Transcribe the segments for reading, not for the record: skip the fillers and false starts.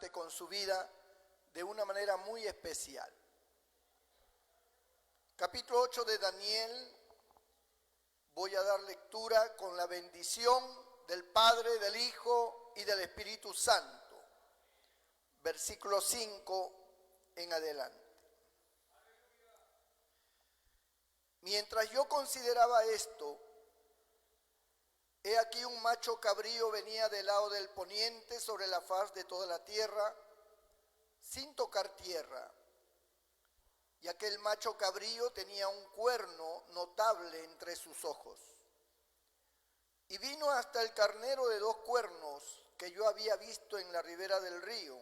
adelante con su vida de una manera muy especial. Capítulo 8 de Daniel, voy a dar lectura con la bendición del Padre, del Hijo y del Espíritu Santo. Versículo 5 en adelante. Mientras yo consideraba esto, he aquí un macho cabrío venía del lado del poniente sobre la faz de toda la tierra, sin tocar tierra. Y aquel macho cabrío tenía un cuerno notable entre sus ojos. Y vino hasta el carnero de 2 cuernos que yo había visto en la ribera del río,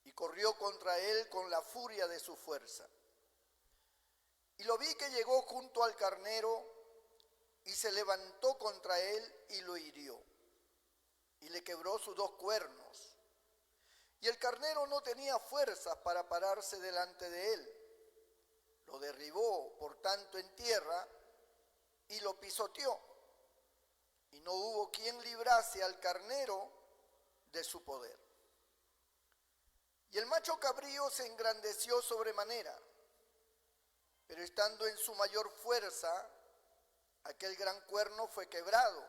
y corrió contra él con la furia de su fuerza. Y lo vi que llegó junto al carnero y se levantó contra él y lo hirió, y le quebró sus 2 cuernos. Y el carnero no tenía fuerzas para pararse delante de él. Lo derribó, por tanto, en tierra y lo pisoteó. Y no hubo quien librase al carnero de su poder. Y el macho cabrío se engrandeció sobremanera, pero estando en su mayor fuerza, aquel gran cuerno fue quebrado,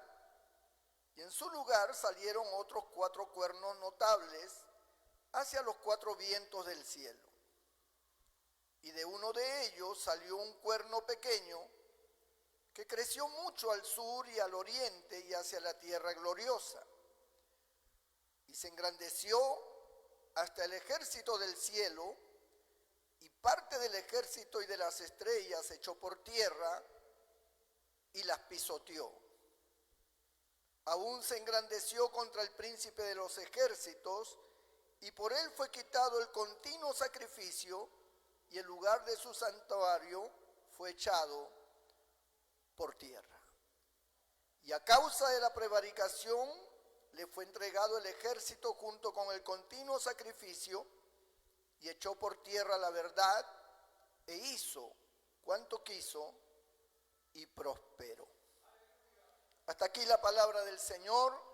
y en su lugar salieron otros 4 cuernos notables hacia los 4 vientos del cielo. Y de uno de ellos salió un cuerno pequeño que creció mucho al sur y al oriente y hacia la tierra gloriosa, y se engrandeció hasta el ejército del cielo, y parte del ejército y de las estrellas echó por tierra y las pisoteó. Aún se engrandeció contra el príncipe de los ejércitos, y por él fue quitado el continuo sacrificio, y el lugar de su santuario fue echado por tierra. Y a causa de la prevaricación le fue entregado el ejército junto con el continuo sacrificio, y echó por tierra la verdad, e hizo cuanto quiso, y prosperó. Hasta aquí la palabra del Señor.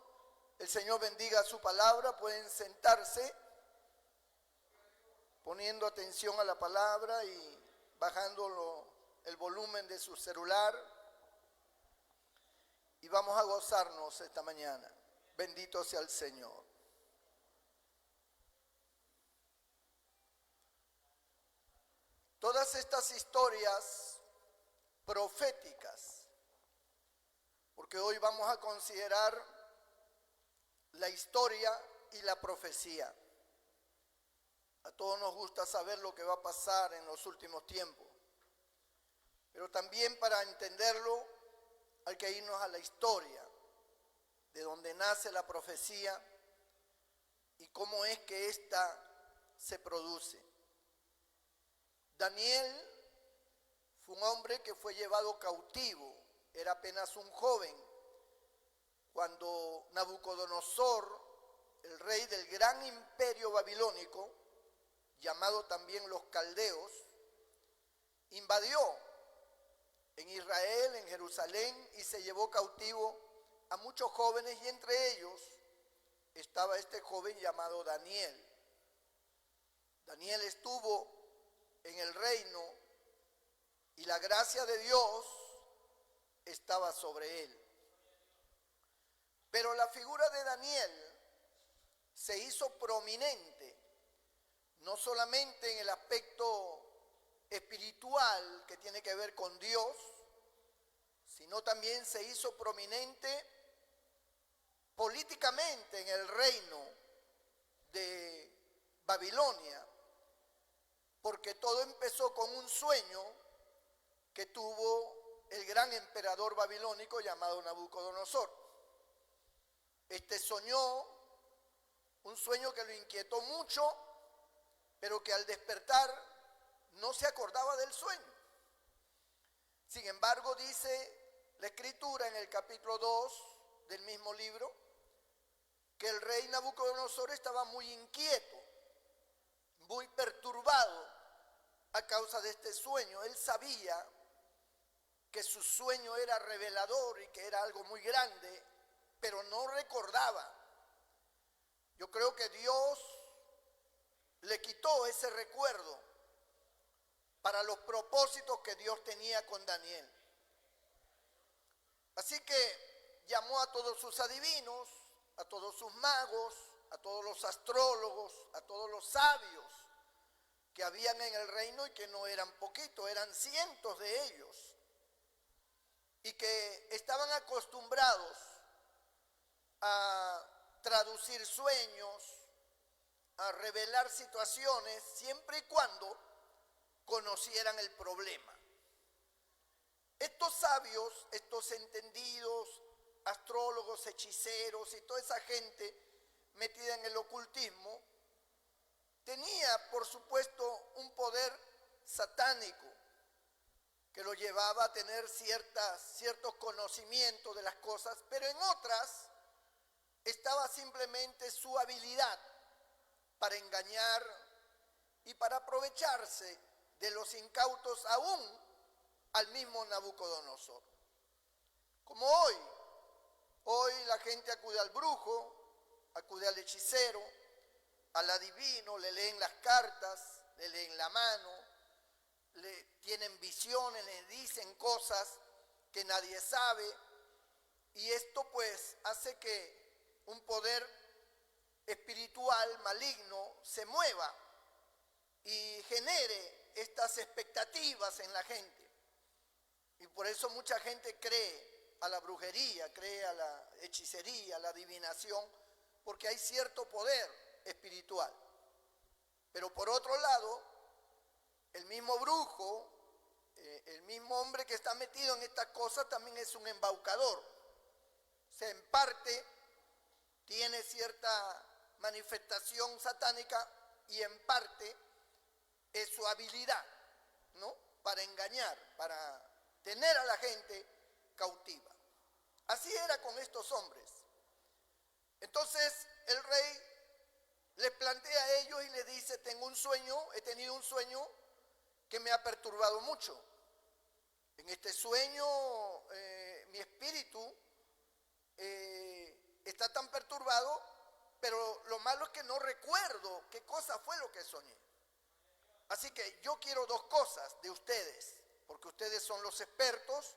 El Señor bendiga su palabra. Pueden sentarse poniendo atención a la palabra y bajando el volumen de su celular. Y vamos a gozarnos esta mañana. Bendito sea el Señor. Todas estas historias proféticas, porque hoy vamos a considerar la historia y la profecía. A todos nos gusta saber lo que va a pasar en los últimos tiempos, pero también para entenderlo hay que irnos a la historia, de donde nace la profecía y cómo es que ésta se produce. Daniel fue un hombre que fue llevado cautivo, era apenas un joven, cuando Nabucodonosor, el rey del gran imperio babilónico, llamado también los caldeos, invadió en Israel, en Jerusalén, y se llevó cautivo a muchos jóvenes, y entre ellos estaba este joven llamado Daniel. Daniel estuvo en el reino y la gracia de Dios estaba sobre él. Pero la figura de Daniel se hizo prominente, no solamente en el aspecto espiritual que tiene que ver con Dios, sino también se hizo prominente políticamente en el reino de Babilonia, porque todo empezó con un sueño que tuvo el gran emperador babilónico llamado Nabucodonosor. Este soñó un sueño que lo inquietó mucho, pero que al despertar no se acordaba del sueño. Sin embargo, dice la Escritura en el capítulo 2 del mismo libro, que el rey Nabucodonosor estaba muy inquieto, muy perturbado a causa de este sueño. Él sabía que su sueño era revelador y que era algo muy grande, pero no recordaba. Yo creo que Dios le quitó ese recuerdo para los propósitos que Dios tenía con Daniel. Así que llamó a todos sus adivinos, a todos sus magos, a todos los astrólogos, a todos los sabios que habían en el reino y que no eran poquitos, eran cientos de ellos, y que estaban acostumbrados a traducir sueños, a revelar situaciones, siempre y cuando conocieran el problema. Estos sabios, estos entendidos, astrólogos, hechiceros y toda esa gente metida en el ocultismo, tenía, por supuesto, un poder satánico que lo llevaba a tener ciertos conocimientos de las cosas, pero en otras estaba simplemente su habilidad para engañar y para aprovecharse de los incautos aún al mismo Nabucodonosor. Como hoy la gente acude al brujo, acude al hechicero, al adivino, le leen las cartas, le leen la mano, le tienen visiones, le dicen cosas que nadie sabe, y esto pues hace que un poder espiritual maligno se mueva y genere estas expectativas en la gente. Y por eso mucha gente cree a la brujería, cree a la hechicería, a la adivinación, porque hay cierto poder espiritual. Pero por otro lado, el mismo brujo, el mismo hombre que está metido en estas cosas también es un embaucador. O sea, en parte tiene cierta manifestación satánica y en parte es su habilidad, ¿no?, para engañar, para tener a la gente cautiva. Así era con estos hombres. Entonces el rey les plantea a ellos y les dice: tengo un sueño, he tenido un sueño que me ha perturbado mucho. En este sueño mi espíritu está tan perturbado, pero lo malo es que no recuerdo qué cosa fue lo que soñé. Así que yo quiero dos cosas de ustedes, porque ustedes son los expertos,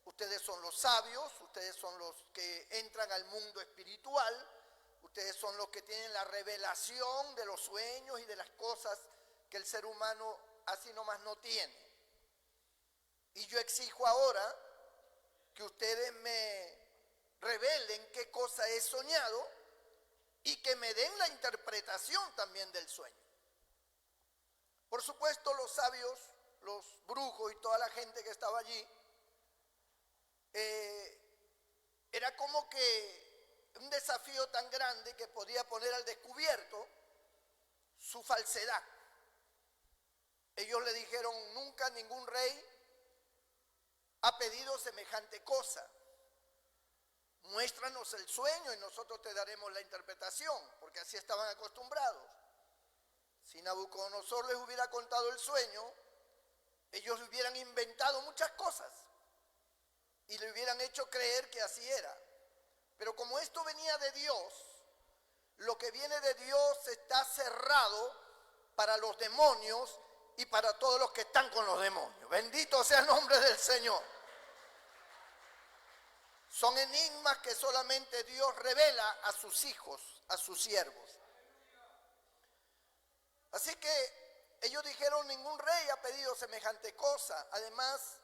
ustedes son los sabios, ustedes son los que entran al mundo espiritual, ustedes son los que tienen la revelación de los sueños y de las cosas que el ser humano así nomás no tiene. Y yo exijo ahora que ustedes me revelen qué cosa he soñado y que me den la interpretación también del sueño. Por supuesto, los sabios, los brujos y toda la gente que estaba allí, era como que un desafío tan grande que podía poner al descubierto su falsedad. Ellos le dijeron: nunca ningún rey ha pedido semejante cosa. Muéstranos el sueño y nosotros te daremos la interpretación, porque así estaban acostumbrados. Si Nabucodonosor les hubiera contado el sueño, ellos hubieran inventado muchas cosas y le hubieran hecho creer que así era. Pero como esto venía de Dios, lo que viene de Dios está cerrado para los demonios y para todos los que están con los demonios. Bendito sea el nombre del Señor. Son enigmas que solamente Dios revela a sus hijos, a sus siervos. Así que ellos dijeron: ningún rey ha pedido semejante cosa. Además,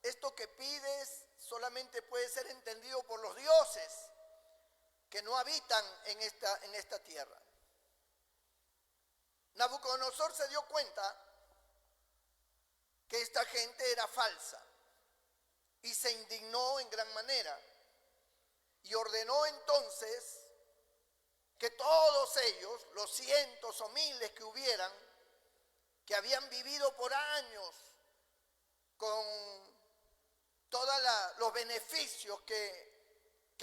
esto que pides solamente puede ser entendido por los dioses que no habitan en esta tierra. Nabucodonosor se dio cuenta que esta gente era falsa y se indignó en gran manera y ordenó entonces que todos ellos, los cientos o miles que hubieran, que habían vivido por años con todos los beneficios que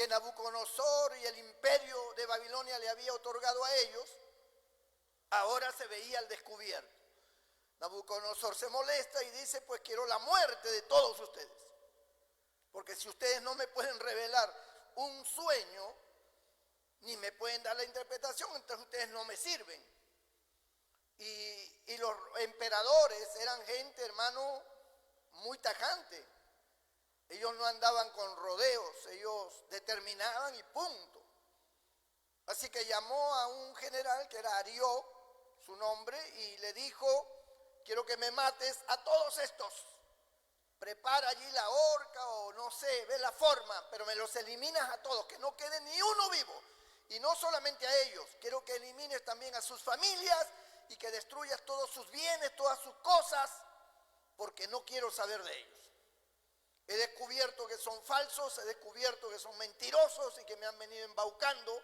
Nabucodonosor y el imperio de Babilonia le había otorgado a ellos, ahora se veía al descubierto. Nabucodonosor se molesta y dice: pues quiero la muerte de todos ustedes, porque si ustedes no me pueden revelar un sueño ni me pueden dar la interpretación, entonces ustedes no me sirven. Y los emperadores eran gente, hermano, muy tajante. Ellos no andaban con rodeos, ellos determinaban y punto. Así que llamó a un general que era Arioc, su nombre, y le dijo: quiero que me mates a todos estos. Prepara allí la horca o no sé, ve la forma, pero me los eliminas a todos, que no quede ni uno vivo. Y no solamente a ellos, quiero que elimines también a sus familias y que destruyas todos sus bienes, todas sus cosas, porque no quiero saber de ellos. He descubierto que son falsos, he descubierto que son mentirosos y que me han venido embaucando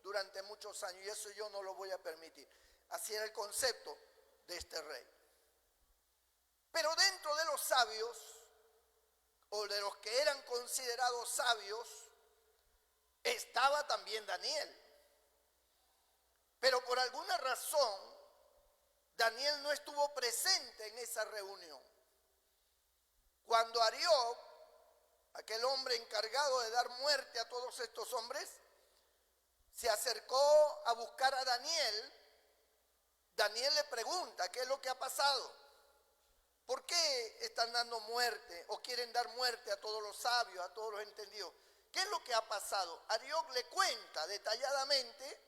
durante muchos años, y eso yo no lo voy a permitir. Así era el concepto de este rey. Pero dentro de los sabios, o de los que eran considerados sabios, estaba también Daniel. Pero por alguna razón, Daniel no estuvo presente en esa reunión. Cuando Arioc, aquel hombre encargado de dar muerte a todos estos hombres, se acercó a buscar a Daniel, Daniel le pregunta: ¿qué es lo que ha pasado? ¿Por qué están dando muerte o quieren dar muerte a todos los sabios, a todos los entendidos? ¿Qué es lo que ha pasado? Arioc le cuenta detalladamente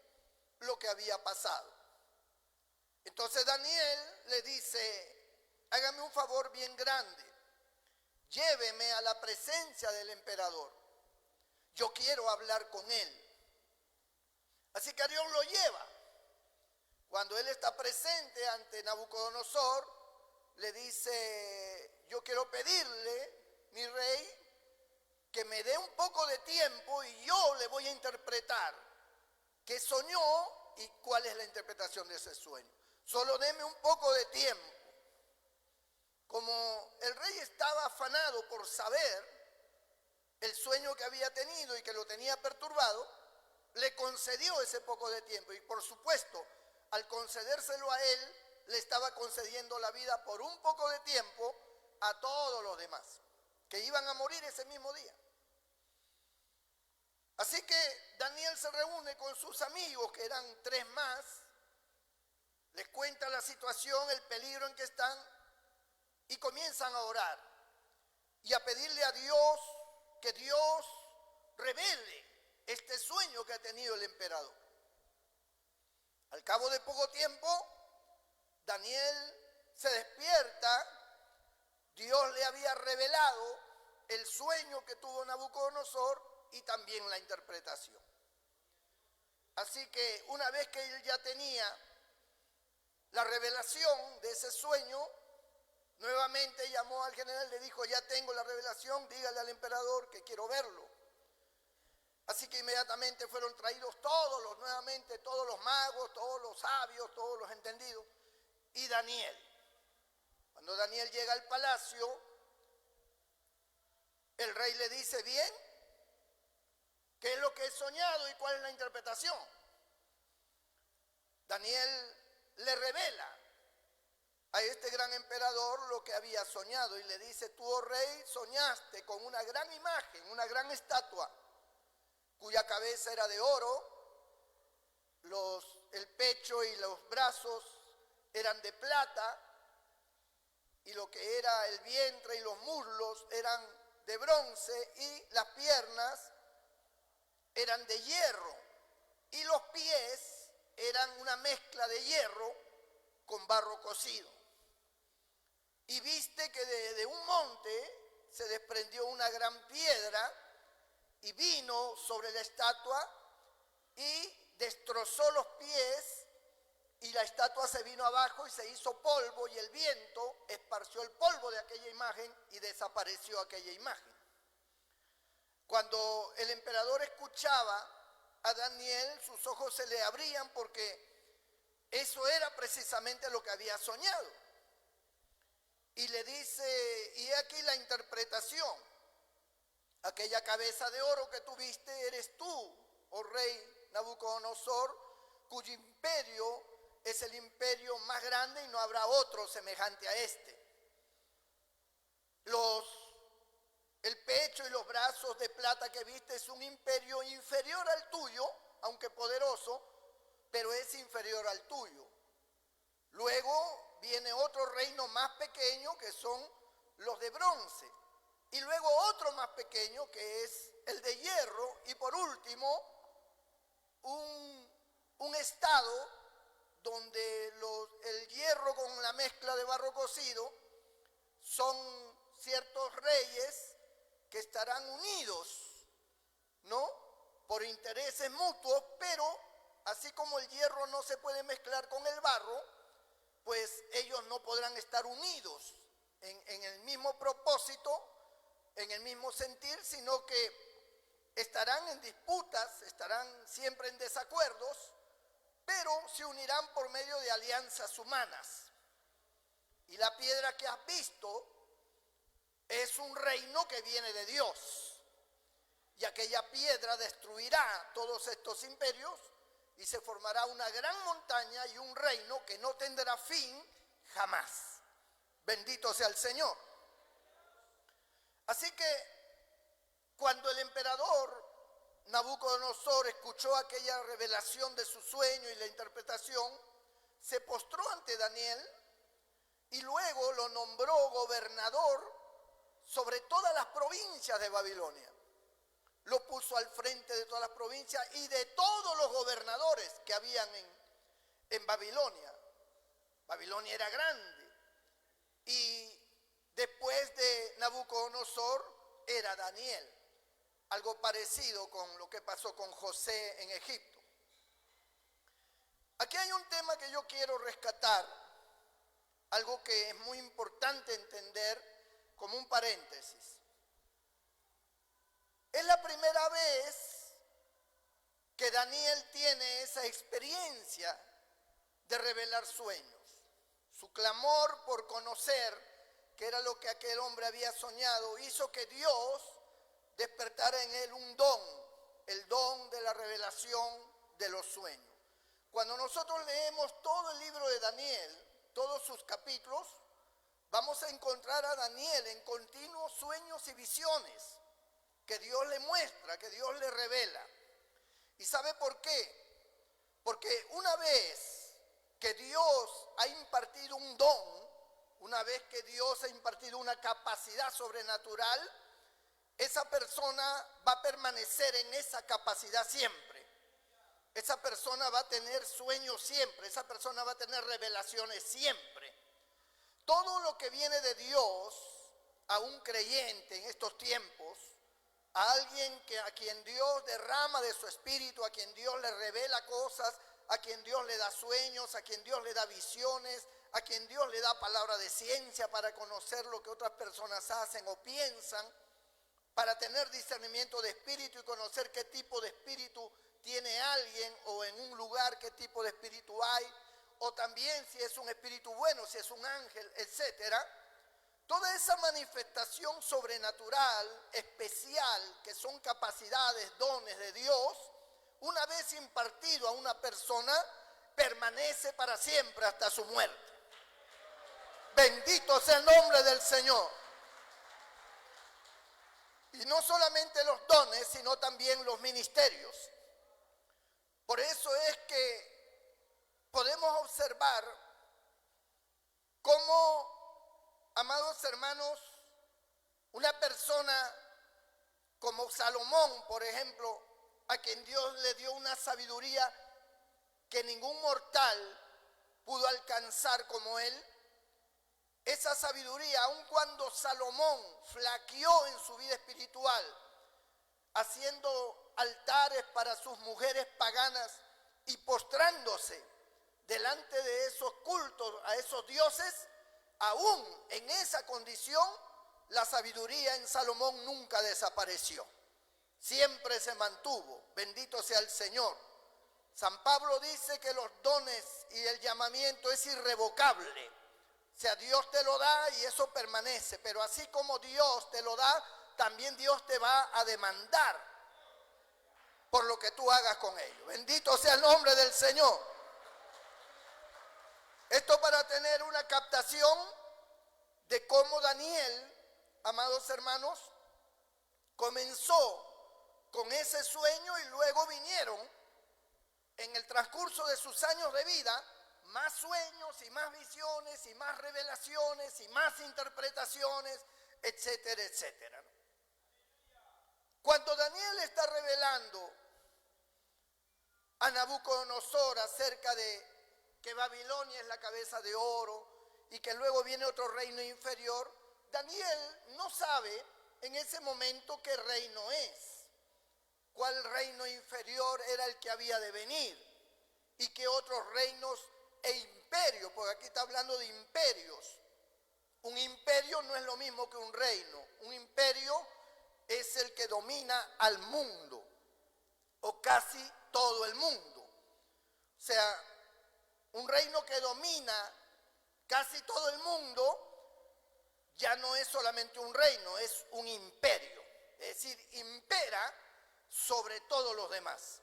lo que había pasado. Entonces Daniel le dice: hágame un favor bien grande, lléveme a la presencia del emperador, yo quiero hablar con él. Así que Arioc lo lleva. Cuando él está presente ante Nabucodonosor, le dice: yo quiero pedirle, mi rey, que me dé un poco de tiempo y yo le voy a interpretar qué soñó y cuál es la interpretación de ese sueño. Solo deme un poco de tiempo. Como el rey estaba afanado por saber el sueño que había tenido y que lo tenía perturbado, le concedió ese poco de tiempo. Y por supuesto, al concedérselo a él, le estaba concediendo la vida por un poco de tiempo a todos los demás, que iban a morir ese mismo día. Así que Daniel se reúne con sus amigos, que eran 3 más, les cuenta la situación, el peligro en que están, y comienzan a orar y a pedirle a Dios que Dios revele este sueño que ha tenido el emperador. Al cabo de poco tiempo, Daniel se despierta. Dios le había revelado el sueño que tuvo Nabucodonosor y también la interpretación. Así que una vez que él ya tenía la revelación de ese sueño, nuevamente llamó al general, le dijo: ya tengo la revelación, dígale al emperador que quiero verlo. Así que inmediatamente fueron traídos nuevamente todos los magos, todos los sabios, todos los entendidos, y Daniel. Cuando Daniel llega al palacio, el rey le dice: bien, ¿qué es lo que he soñado y cuál es la interpretación? Daniel le revela a este gran emperador lo que había soñado y le dice: tú, oh rey, soñaste con una gran imagen, una gran estatua, cuya cabeza era de oro, el pecho y los brazos eran de plata, y lo que era el vientre y los muslos eran de bronce, y las piernas eran de hierro, y los pies eran una mezcla de hierro con barro cocido. Y viste que de un monte se desprendió una gran piedra y vino sobre la estatua y destrozó los pies, y la estatua se vino abajo y se hizo polvo, y el viento esparció el polvo de aquella imagen y desapareció aquella imagen. Cuando el emperador escuchaba a Daniel, sus ojos se le abrían, porque eso era precisamente lo que había soñado. Y le dice: y aquí la interpretación. Aquella cabeza de oro que tuviste eres tú, oh rey Nabucodonosor, cuyo imperio es el imperio más grande y no habrá otro semejante a este. El pecho y los brazos de plata que viste es un imperio inferior al tuyo, aunque poderoso, pero es inferior al tuyo. Luego viene otro reino más pequeño, que son los de bronce. Y luego otro más pequeño, que es el de hierro. Y por último, un estado donde el hierro con la mezcla de barro cocido son ciertos reyes que estarán unidos, ¿no?, por intereses mutuos, pero así como el hierro no se puede mezclar con el barro, pues ellos no podrán estar unidos en el mismo propósito, en el mismo sentir, sino que estarán en disputas, estarán siempre en desacuerdos, pero se unirán por medio de alianzas humanas. Y la piedra que has visto es un reino que viene de Dios. Y aquella piedra destruirá todos estos imperios y se formará una gran montaña y un reino que no tendrá fin jamás. Bendito sea el Señor. Así que cuando el emperador Nabucodonosor escuchó aquella revelación de su sueño y la interpretación, se postró ante Daniel y luego lo nombró gobernador sobre todas las provincias de Babilonia. Lo puso al frente de todas las provincias y de todos los gobernadores que habían en Babilonia. Babilonia era grande. Y después de Nabucodonosor era Daniel. Algo parecido con lo que pasó con José en Egipto. Aquí hay un tema que yo quiero rescatar, algo que es muy importante entender como un paréntesis. Es la primera vez que Daniel tiene esa experiencia de revelar sueños. Su clamor por conocer qué era lo que aquel hombre había soñado hizo que Dios despertara en él un don, el don de la revelación de los sueños. Cuando nosotros leemos todo el libro de Daniel, todos sus capítulos, vamos a encontrar a Daniel en continuos sueños y visiones que Dios le muestra, que Dios le revela. ¿Y sabe por qué? Porque una vez que Dios ha impartido un don, una vez que Dios ha impartido una capacidad sobrenatural, esa persona va a permanecer en esa capacidad siempre. Esa persona va a tener sueños siempre, esa persona va a tener revelaciones siempre. Todo lo que viene de Dios a un creyente en estos tiempos, a alguien a quien Dios derrama de su espíritu, a quien Dios le revela cosas, a quien Dios le da sueños, a quien Dios le da visiones, a quien Dios le da palabra de ciencia para conocer lo que otras personas hacen o piensan, para tener discernimiento de espíritu y conocer qué tipo de espíritu tiene alguien o en un lugar qué tipo de espíritu hay, o también si es un espíritu bueno, si es un ángel, etcétera. Toda esa manifestación sobrenatural, especial, que son capacidades, dones de Dios, una vez impartido a una persona, permanece para siempre hasta su muerte. Bendito sea el nombre del Señor. Y no solamente los dones, sino también los ministerios. Por eso es que podemos observar cómo, amados hermanos, una persona como Salomón, por ejemplo, a quien Dios le dio una sabiduría que ningún mortal pudo alcanzar como él, esa sabiduría, aun cuando Salomón flaqueó en su vida espiritual, haciendo altares para sus mujeres paganas y postrándose delante de esos cultos a esos dioses, aún en esa condición, la sabiduría en Salomón nunca desapareció. Siempre se mantuvo. Bendito sea el Señor. San Pablo dice que los dones y el llamamiento es irrevocable. O sea, Dios te lo da y eso permanece, pero así como Dios te lo da, también Dios te va a demandar por lo que tú hagas con ello. Bendito sea el nombre del Señor. Esto para tener una captación de cómo Daniel, amados hermanos, comenzó con ese sueño y luego vinieron en el transcurso de sus años de vida, más sueños y más visiones y más revelaciones y más interpretaciones, etcétera, etcétera. Cuando Daniel está revelando a Nabucodonosor acerca de que Babilonia es la cabeza de oro y que luego viene otro reino inferior, Daniel no sabe en ese momento qué reino es, cuál reino inferior era el que había de venir y qué otros reinos e imperios, porque aquí está hablando de imperios. Un imperio no es lo mismo que un reino. Un imperio es el que domina al mundo, o casi todo el mundo. O sea, un reino que domina casi todo el mundo ya no es solamente un reino, es un imperio. Es decir, impera sobre todos los demás.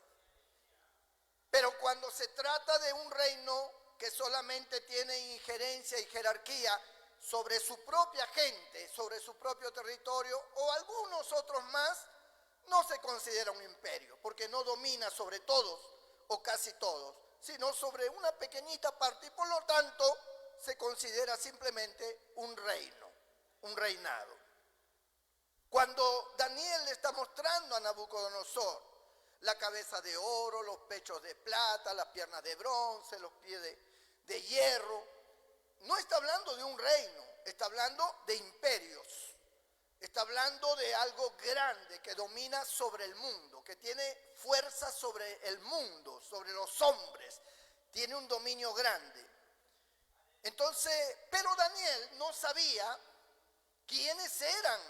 Pero cuando se trata de un reino que solamente tiene injerencia y jerarquía sobre su propia gente, sobre su propio territorio o algunos otros más, no se considera un imperio, porque no domina sobre todos o casi todos, sino sobre una pequeñita parte y por lo tanto se considera simplemente un reino, un reinado. Cuando Daniel le está mostrando a Nabucodonosor la cabeza de oro, los pechos de plata, las piernas de bronce, los pies de hierro, no está hablando de un reino, está hablando de imperios. Está hablando de algo grande que domina sobre el mundo, que tiene fuerza sobre el mundo, sobre los hombres. Tiene un dominio grande. Entonces, pero Daniel no sabía quiénes eran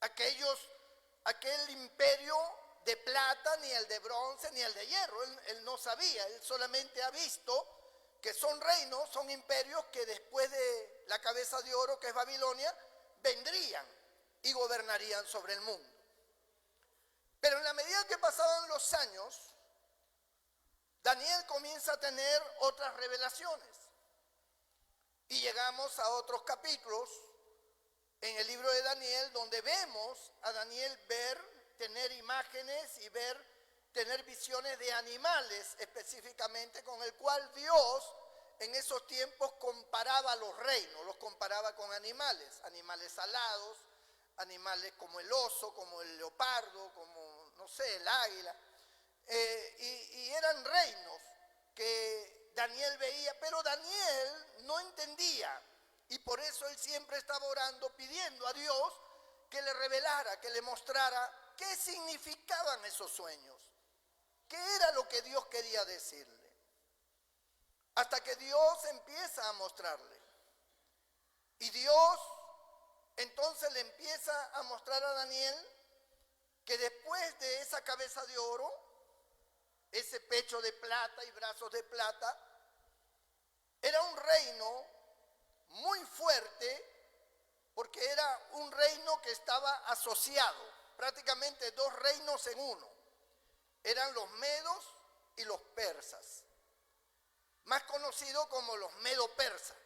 aquel imperio de plata, ni el de bronce, ni el de hierro. Él no sabía, él solamente ha visto que son reinos, son imperios que después de la cabeza de oro, que es Babilonia, vendrían y gobernarían sobre el mundo. Pero en la medida que pasaban los años, Daniel comienza a tener otras revelaciones. Y llegamos a otros capítulos en el libro de Daniel, donde vemos a Daniel tener imágenes y tener visiones de animales específicamente, con el cual Dios en esos tiempos comparaba los reinos, los comparaba con animales alados, animales como el oso, como el leopardo, como, no sé, el águila. Y eran reinos que Daniel veía, pero Daniel no entendía. Y por eso él siempre estaba orando, pidiendo a Dios que le revelara, que le mostrara qué significaban esos sueños, qué era lo que Dios quería decirle. Hasta que Dios empieza a mostrarle. Y Dios entonces le empieza a mostrar a Daniel que después de esa cabeza de oro, ese pecho de plata y brazos de plata, era un reino muy fuerte, porque era un reino que estaba asociado, prácticamente dos reinos en uno. Eran los medos y los persas, más conocidos como los medo-persas.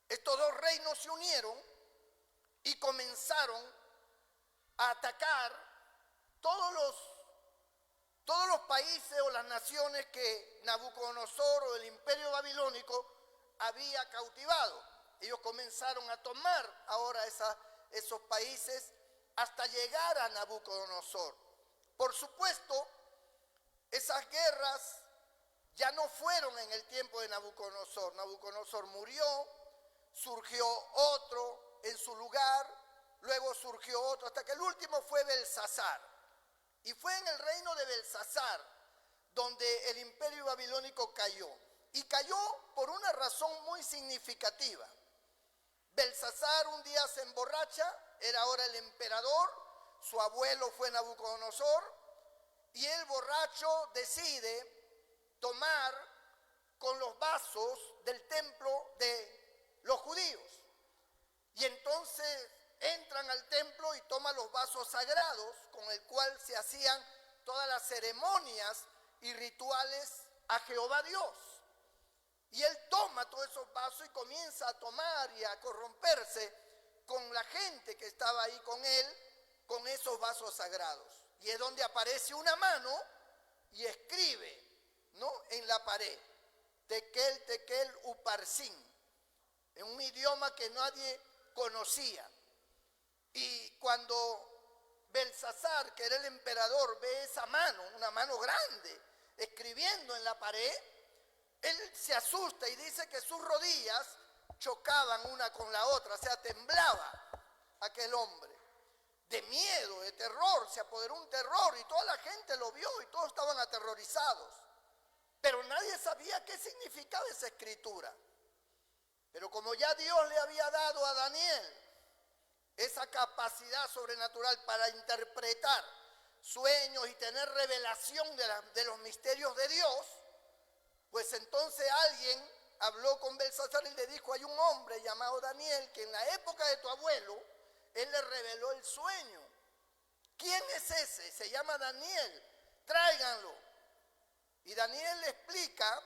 Estos dos reinos se unieron y comenzaron a atacar todos los países o las naciones que Nabucodonosor o el imperio babilónico había cautivado. Ellos comenzaron a tomar ahora esos países hasta llegar a Nabucodonosor. Por supuesto, esas guerras ya no fueron en el tiempo de Nabucodonosor. Nabucodonosor murió, surgió otro en su lugar, luego surgió otro, hasta que el último fue Belsasar. Y fue en el reino de Belsasar donde el imperio babilónico cayó. Y cayó por una razón muy significativa. Belsasar un día se emborracha, era ahora el emperador, su abuelo fue Nabucodonosor, y el borracho decide tomar con los vasos del templo de los judíos. Y entonces entran al templo y toman los vasos sagrados con el cual se hacían todas las ceremonias y rituales a Jehová Dios. Y él toma todos esos vasos y comienza a tomar y a corromperse con la gente que estaba ahí con él, con esos vasos sagrados. Y es donde aparece una mano y escribe, ¿no?, en la pared, Tekel, Tekel, Uparsin, en un idioma que nadie conocía. Y cuando Belsasar, que era el emperador, ve esa mano, una mano grande, escribiendo en la pared, él se asusta y dice que sus rodillas chocaban una con la otra, o sea, temblaba aquel hombre. De miedo, de terror, se apoderó un terror y toda la gente lo vio y todos estaban aterrorizados. Pero nadie sabía qué significaba esa escritura. Pero como ya Dios le había dado a Daniel esa capacidad sobrenatural para interpretar sueños y tener revelación de los misterios de Dios, pues entonces alguien habló con Belsasar y le dijo: hay un hombre llamado Daniel que en la época de tu abuelo, él le reveló el sueño. ¿Quién es ese? Se llama Daniel, tráiganlo. Y Daniel le explica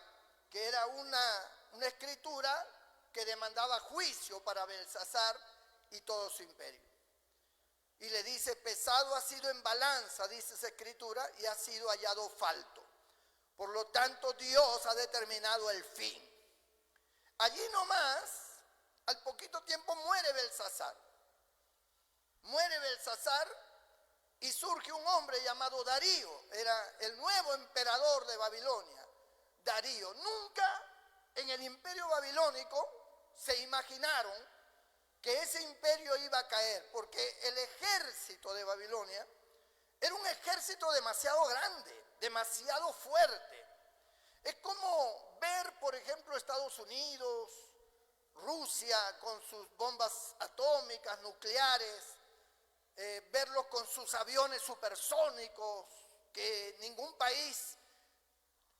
que era una escritura que demandaba juicio para Belsasar y todo su imperio. Y le dice: pesado ha sido en balanza, dice esa escritura, y ha sido hallado falto. Por lo tanto, Dios ha determinado el fin. Allí nomás, al poquito tiempo muere Belsasar. Muere Belsasar y surge un hombre llamado Darío. Era el nuevo emperador de Babilonia, Darío. Nunca en el imperio babilónico se imaginaron que ese imperio iba a caer, porque el ejército de Babilonia era un ejército demasiado grande, demasiado fuerte. Es como ver, por ejemplo, Estados Unidos, Rusia con sus bombas atómicas, nucleares, verlos con sus aviones supersónicos, que ningún país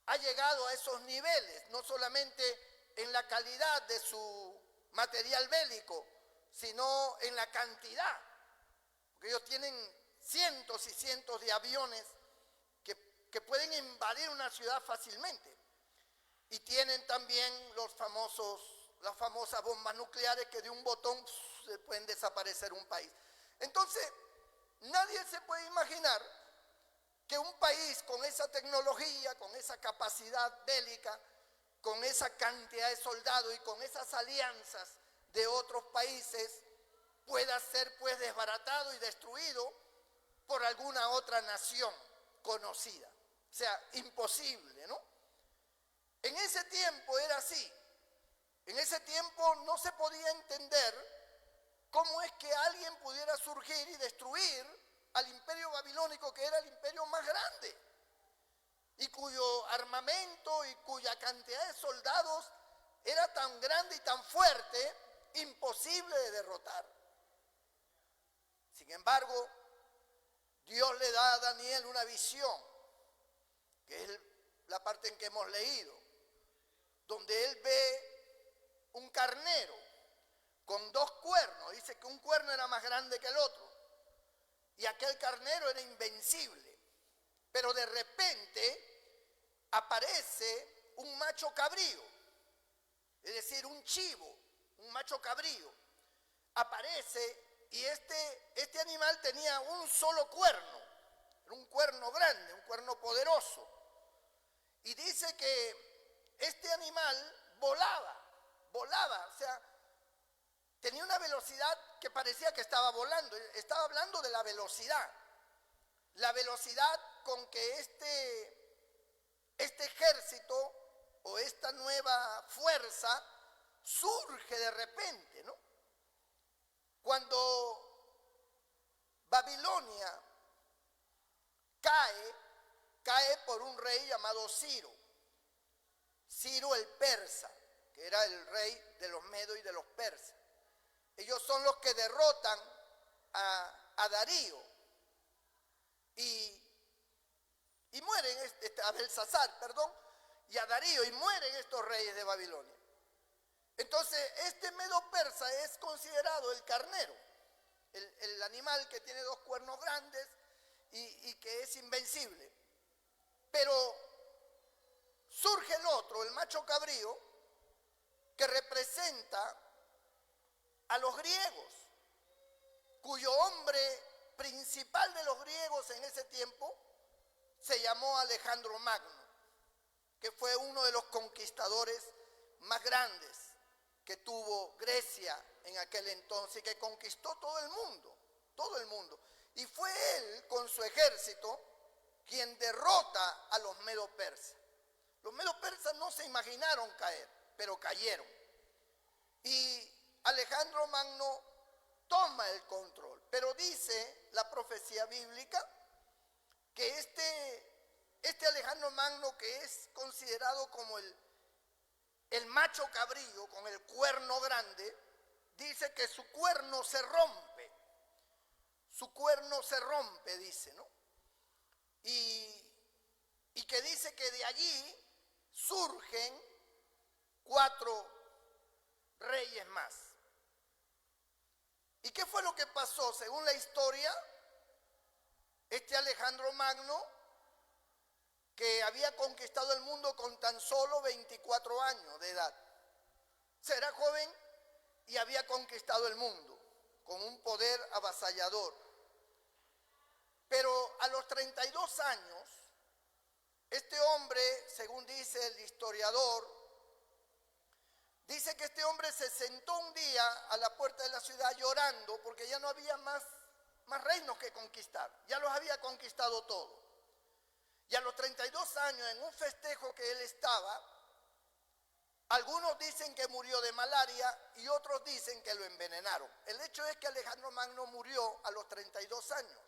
ha llegado a esos niveles, no solamente en la calidad de su material bélico, sino en la cantidad, porque ellos tienen cientos y cientos de aviones que pueden invadir una ciudad fácilmente, y tienen también las famosas bombas nucleares que de un botón se pueden desaparecer un país. Entonces, nadie se puede imaginar que un país con esa tecnología, con esa capacidad bélica, con esa cantidad de soldados y con esas alianzas de otros países pueda ser pues desbaratado y destruido por alguna otra nación conocida. O sea, imposible, ¿no? En ese tiempo era así. En ese tiempo no se podía entender cómo es que alguien pudiera surgir y destruir al imperio babilónico, que era el imperio más grande y cuyo armamento y cuya cantidad de soldados era tan grande y tan fuerte, imposible de derrotar. Sin embargo, Dios le da a Daniel una visión, que es la parte en que hemos leído, donde él ve un carnero con dos cuernos. Dice que un cuerno era más grande que el otro y aquel carnero era invencible. Pero de repente aparece un macho cabrío, es decir, un chivo, un macho cabrío. Aparece y este animal tenía un solo cuerno, era un cuerno grande, un cuerno poderoso. Y dice que este animal volaba, o sea, tenía una velocidad que parecía que estaba volando. Estaba hablando de la velocidad con que este ejército o esta nueva fuerza surge de repente, ¿no? Cuando Babilonia cae por un rey llamado Ciro el persa, que era el rey de los medos y de los persas. Ellos son los que derrotan a Darío y mueren, a Belsasar, perdón, y a Darío, y mueren estos reyes de Babilonia. Entonces, este medo persa es considerado el carnero, el animal que tiene dos cuernos grandes y que es invencible. Pero surge el otro, el macho cabrío, que representa a los griegos, cuyo hombre principal de los griegos en ese tiempo se llamó Alejandro Magno, que fue uno de los conquistadores más grandes que tuvo Grecia en aquel entonces, y que conquistó todo el mundo, todo el mundo. Y fue él con su ejército quien derrota a los medo-persas. Los medo-persas no se imaginaron caer, pero cayeron. Y Alejandro Magno toma el control, pero dice la profecía bíblica que este Alejandro Magno, que es considerado como el macho cabrío con el cuerno grande, dice que su cuerno se rompe. Su cuerno se rompe, dice, ¿no? Y que dice que de allí surgen 4 reyes más. ¿Y qué fue lo que pasó? Según la historia, este Alejandro Magno, que había conquistado el mundo con tan solo 24 años de edad, era joven y había conquistado el mundo con un poder avasallador. Pero a los 32 años, este hombre, según dice el historiador, dice que este hombre se sentó un día a la puerta de la ciudad llorando porque ya no había más reinos que conquistar, ya los había conquistado todos. Y a los 32 años, en un festejo que él estaba, algunos dicen que murió de malaria y otros dicen que lo envenenaron. El hecho es que Alejandro Magno murió a los 32 años.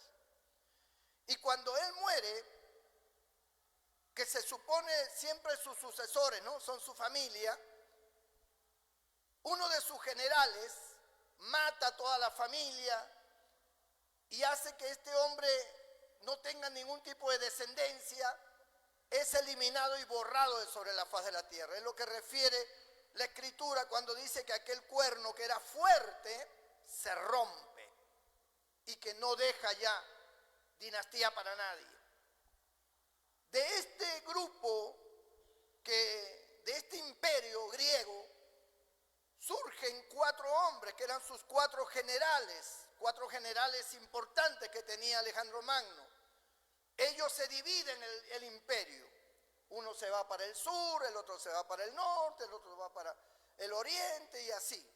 Y cuando él muere, que se supone siempre sus sucesores, ¿no?, son su familia, uno de sus generales mata a toda la familia y hace que este hombre no tenga ningún tipo de descendencia, es eliminado y borrado de sobre la faz de la tierra. Es lo que refiere la Escritura cuando dice que aquel cuerno que era fuerte se rompe y que no deja ya dinastía para nadie. De este grupo, de este imperio griego, surgen 4 hombres que eran sus 4 generales importantes que tenía Alejandro Magno. Ellos se dividen el imperio. Uno se va para el sur, el otro se va para el norte, el otro va para el oriente y así.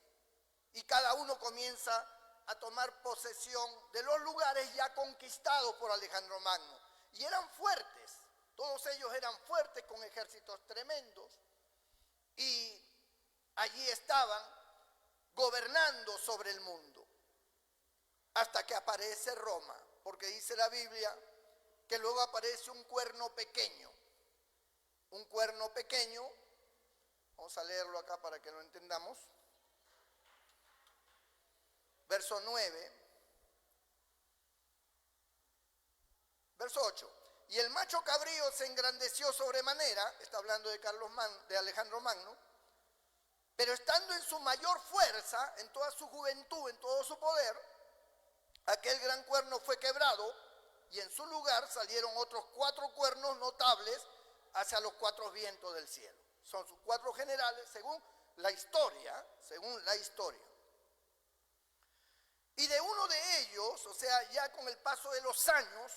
Y cada uno comienza a tomar posesión de los lugares ya conquistados por Alejandro Magno. Y eran fuertes, todos ellos eran fuertes con ejércitos tremendos. Y allí estaban gobernando sobre el mundo. Hasta que aparece Roma, porque dice la Biblia que luego aparece un cuerno pequeño. Un cuerno pequeño, vamos a leerlo acá para que lo entendamos. Verso 9, verso 8. Y el macho cabrío se engrandeció sobremanera, está hablando de Alejandro Magno, pero estando en su mayor fuerza, en toda su juventud, en todo su poder, aquel gran cuerno fue quebrado y en su lugar salieron otros 4 cuernos notables hacia los 4 vientos del cielo. Son sus 4 generales según la historia, Y de uno de ellos, o sea, ya con el paso de los años,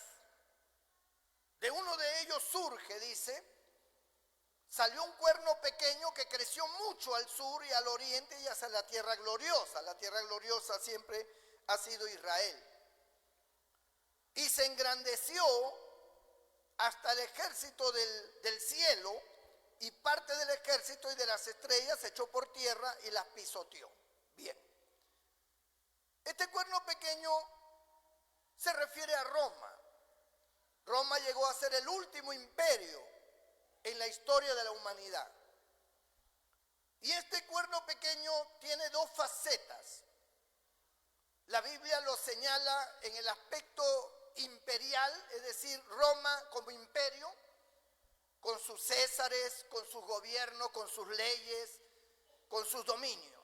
de uno de ellos surge, dice, salió un cuerno pequeño que creció mucho al sur y al oriente y hacia la tierra gloriosa. La tierra gloriosa siempre ha sido Israel. Y se engrandeció hasta el ejército del cielo, y parte del ejército y de las estrellas se echó por tierra y las pisoteó. Bien. Este cuerno pequeño se refiere a Roma. Roma llegó a ser el último imperio en la historia de la humanidad. Y este cuerno pequeño tiene 2 facetas. La Biblia lo señala en el aspecto imperial, es decir, Roma como imperio, con sus césares, con sus gobiernos, con sus leyes, con sus dominios.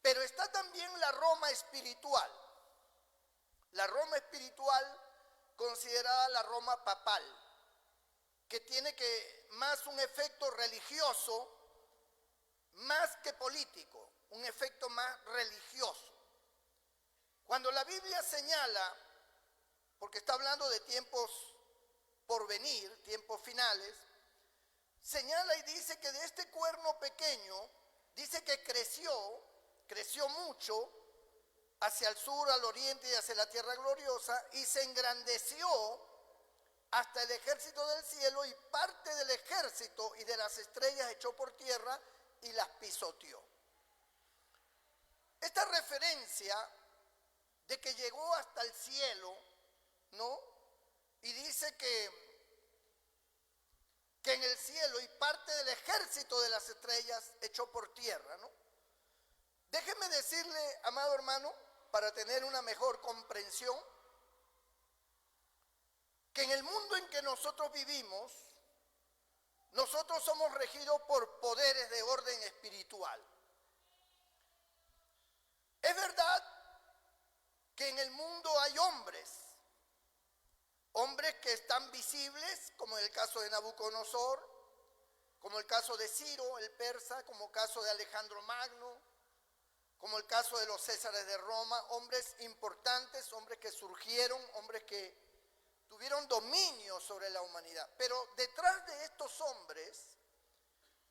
Pero está también la Roma espiritual. La Roma espiritual, considerada la Roma papal, que tiene más un efecto religioso, más que político, un efecto más religioso. Cuando la Biblia señala, porque está hablando de tiempos por venir, tiempos finales, señala y dice que de este cuerno pequeño, dice que creció mucho hacia el sur, al oriente y hacia la tierra gloriosa, y se engrandeció hasta el ejército del cielo, y parte del ejército y de las estrellas echó por tierra y las pisoteó. Esta referencia de que llegó hasta el cielo, ¿no? Y dice que en el cielo y parte del ejército de las estrellas echó por tierra, ¿no? Déjeme decirle, amado hermano, para tener una mejor comprensión, que en el mundo en que nosotros vivimos, nosotros somos regidos por poderes de orden espiritual. Es verdad que en el mundo hay hombres que están visibles, como en el caso de Nabucodonosor, como el caso de Ciro el persa, como el caso de Alejandro Magno, como el caso de los Césares de Roma, hombres importantes, hombres que surgieron, hombres que tuvieron dominio sobre la humanidad. Pero detrás de estos hombres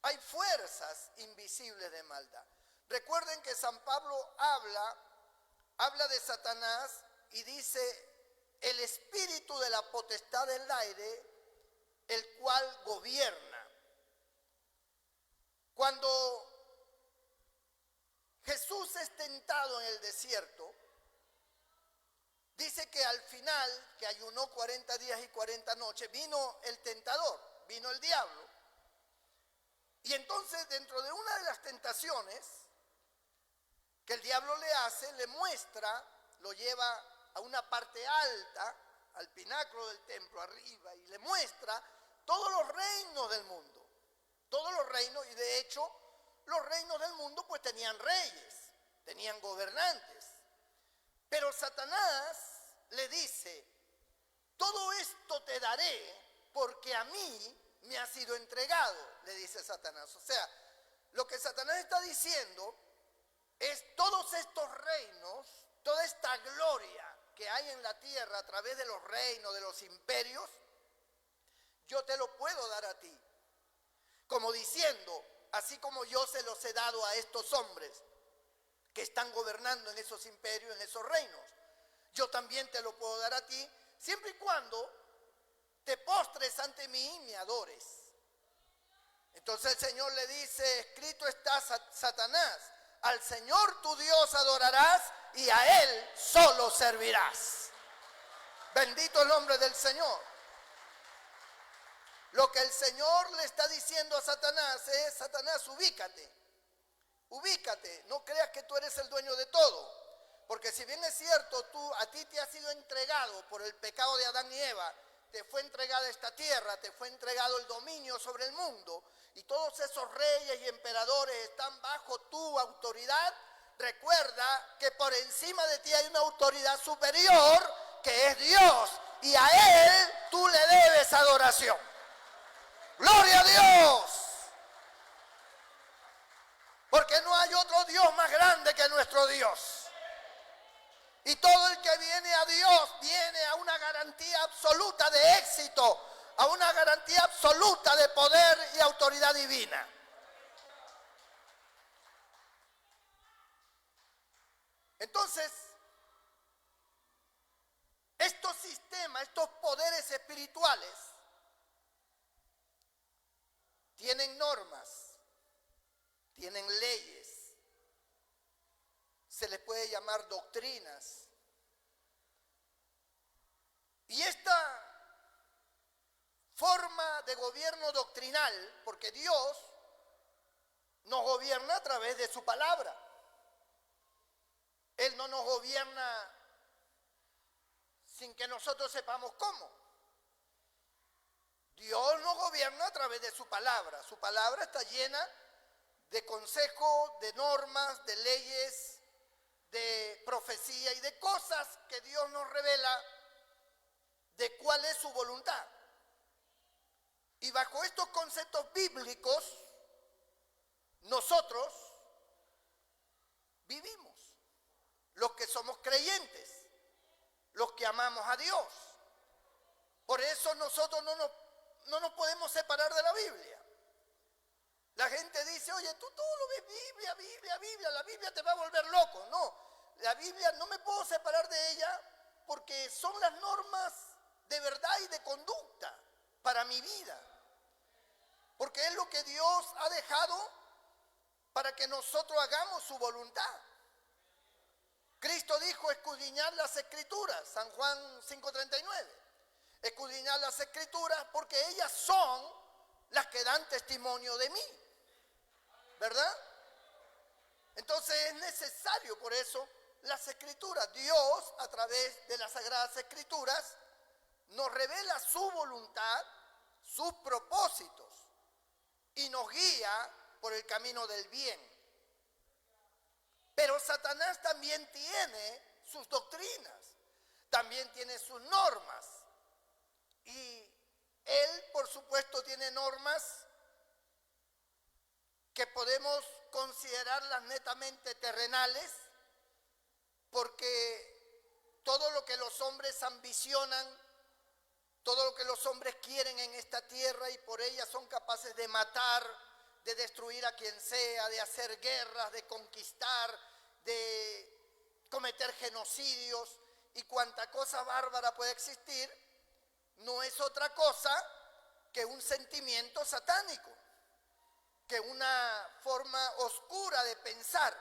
hay fuerzas invisibles de maldad. Recuerden que San Pablo habla de Satanás y dice: el espíritu de la potestad del aire, el cual gobierna. Cuando Jesús es tentado en el desierto, dice que al final, que ayunó 40 días y 40 noches, vino el tentador, vino el diablo. Y entonces, dentro de una de las tentaciones que el diablo le hace, le muestra, lo lleva a una parte alta, al pináculo del templo arriba, y le muestra todos los reinos del mundo, todos los reinos. Y de hecho los reinos del mundo pues tenían reyes, tenían gobernantes, pero Satanás le dice: todo esto te daré porque a mí me ha sido entregado, le dice Satanás. O sea, lo que Satanás está diciendo es: todos estos reinos, toda esta gloria que hay en la tierra a través de los reinos, de los imperios, yo te lo puedo dar a ti. Como diciendo, así como yo se los he dado a estos hombres que están gobernando en esos imperios, en esos reinos, yo también te lo puedo dar a ti, siempre y cuando te postres ante mí y me adores. Entonces el Señor le dice: escrito está, Satanás, al Señor tu Dios adorarás y a Él solo servirás. Bendito el nombre del Señor. Lo que el Señor le está diciendo a Satanás es: Satanás, ubícate, no creas que tú eres el dueño de todo, porque si bien es cierto, a ti te ha sido entregado por el pecado de Adán y Eva, te fue entregada esta tierra, te fue entregado el dominio sobre el mundo, y todos esos reyes y emperadores están bajo tu autoridad. Recuerda que por encima de ti hay una autoridad superior, que es Dios, y a Él tú le debes adoración. ¡Gloria a Dios! Porque no hay otro Dios más grande que nuestro Dios. Y todo el que viene a Dios viene a una garantía absoluta de éxito, a una garantía absoluta de poder y autoridad divina. Entonces, estos sistemas, estos poderes espirituales, tienen normas, tienen leyes, se les puede llamar doctrinas. Y esta forma de gobierno doctrinal, porque Dios nos gobierna a través de su palabra. Él no nos gobierna sin que nosotros sepamos cómo. Dios nos gobierna a través de su palabra. Su palabra está llena de consejos, de normas, de leyes, de profecía y de cosas que Dios nos revela de cuál es su voluntad. Y bajo estos conceptos bíblicos, nosotros vivimos. Los que somos creyentes, los que amamos a Dios. Por eso nosotros no nos podemos separar de la Biblia. La gente dice, oye, tú todo lo ves Biblia, Biblia, Biblia, la Biblia te va a volver loco. No, la Biblia no me puedo separar de ella porque son las normas de verdad y de conducta para mi vida. Porque es lo que Dios ha dejado para que nosotros hagamos su voluntad. Cristo dijo escudriñar las Escrituras, San Juan 5:39. Escudriñar las Escrituras porque ellas son las que dan testimonio de mí. ¿Verdad? Entonces es necesario por eso las Escrituras. Dios, a través de las Sagradas Escrituras, nos revela su voluntad, sus propósitos y nos guía por el camino del bien. Pero Satanás también tiene sus doctrinas, también tiene sus normas. Y él, por supuesto, tiene normas que podemos considerarlas netamente terrenales, porque todo lo que los hombres ambicionan, todo lo que los hombres quieren en esta tierra y por ella son capaces de matar, de destruir a quien sea, de hacer guerras, de conquistar, de cometer genocidios y cuanta cosa bárbara puede existir, no es otra cosa que un sentimiento satánico, que una forma oscura de pensar.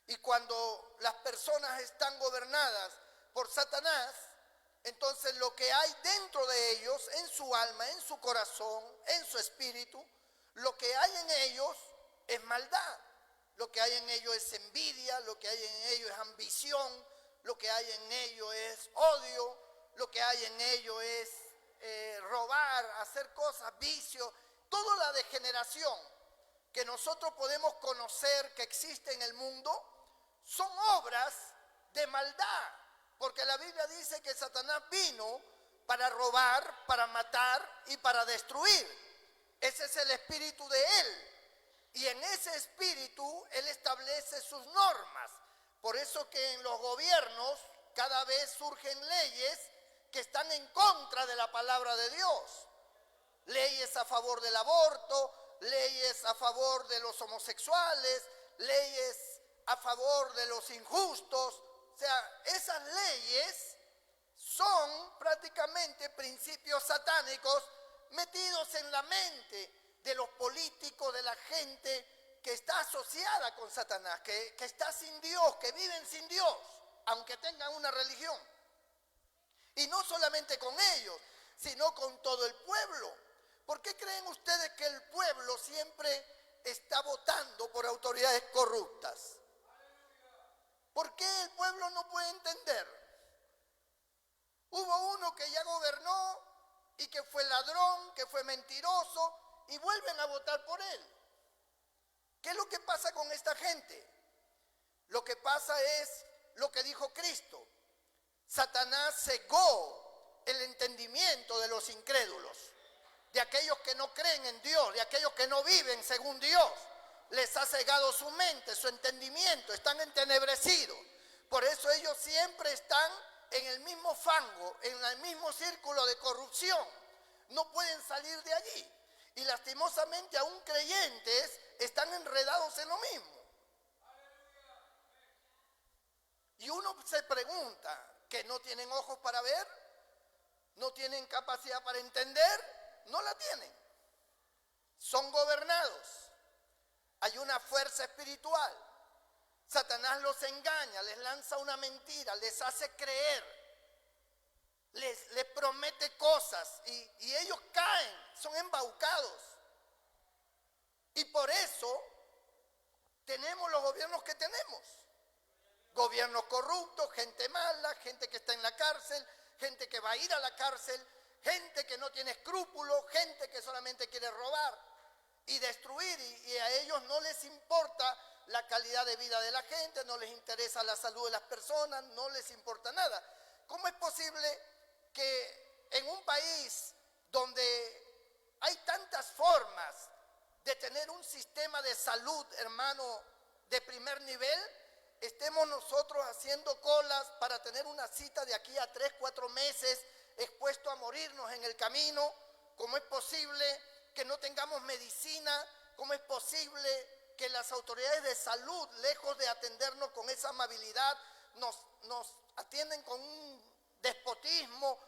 Y cuando las personas están gobernadas por Satanás, entonces lo que hay dentro de ellos, en su alma, en su corazón, en su espíritu, lo que hay en ellos es maldad. Lo que hay en ellos es envidia, lo que hay en ellos es ambición, lo que hay en ellos es odio, lo que hay en ellos es robar, hacer cosas, vicios. Toda la degeneración que nosotros podemos conocer que existe en el mundo son obras de maldad, porque la Biblia dice que Satanás vino para robar, para matar y para destruir. Ese es el espíritu de él, y en ese espíritu él establece sus normas. Por eso que en los gobiernos cada vez surgen leyes que están en contra de la palabra de Dios. Leyes a favor del aborto, leyes a favor de los homosexuales, leyes a favor de los injustos. O sea, esas leyes son prácticamente principios satánicos metidos en la mente de los políticos, de la gente que está asociada con Satanás, que está sin Dios, que viven sin Dios, aunque tengan una religión. Y no solamente con ellos, sino con todo el pueblo. ¿Por qué creen ustedes que el pueblo siempre está votando por autoridades corruptas? ¿Por qué el pueblo no puede entender? Hubo uno que ya gobernó y que fue ladrón, que fue mentiroso, y vuelven a votar por él. ¿Qué es lo que pasa con esta gente? Lo que pasa es lo que dijo Cristo. Satanás cegó el entendimiento de los incrédulos, de aquellos que no creen en Dios, de aquellos que no viven según Dios. Les ha cegado su mente, su entendimiento, están entenebrecidos. Por eso ellos siempre están en el mismo fango, en el mismo círculo de corrupción. No pueden salir de allí. Y lastimosamente aún creyentes están enredados en lo mismo. Y uno se pregunta, ¿que no tienen ojos para ver? ¿No tienen capacidad para entender? No la tienen. Son gobernados. Hay una fuerza espiritual. Satanás los engaña, les lanza una mentira, les hace creer, les promete cosas y ellos caen, son embaucados. Y por eso tenemos los gobiernos que tenemos. Gobiernos corruptos, gente mala, gente que está en la cárcel, gente que va a ir a la cárcel, gente que no tiene escrúpulos, gente que solamente quiere robar y destruir, y a ellos no les importa la calidad de vida de la gente, no les interesa la salud de las personas, no les importa nada. ¿Cómo es posible que en un país donde hay tantas formas de tener un sistema de salud, hermano, de primer nivel, estemos nosotros haciendo colas para tener una cita de aquí a 3, 4 meses expuestos a morirnos en el camino? ¿Cómo es posible que no tengamos medicina? ¿Cómo es posible que las autoridades de salud, lejos de atendernos con esa amabilidad, nos atienden con un despotismo,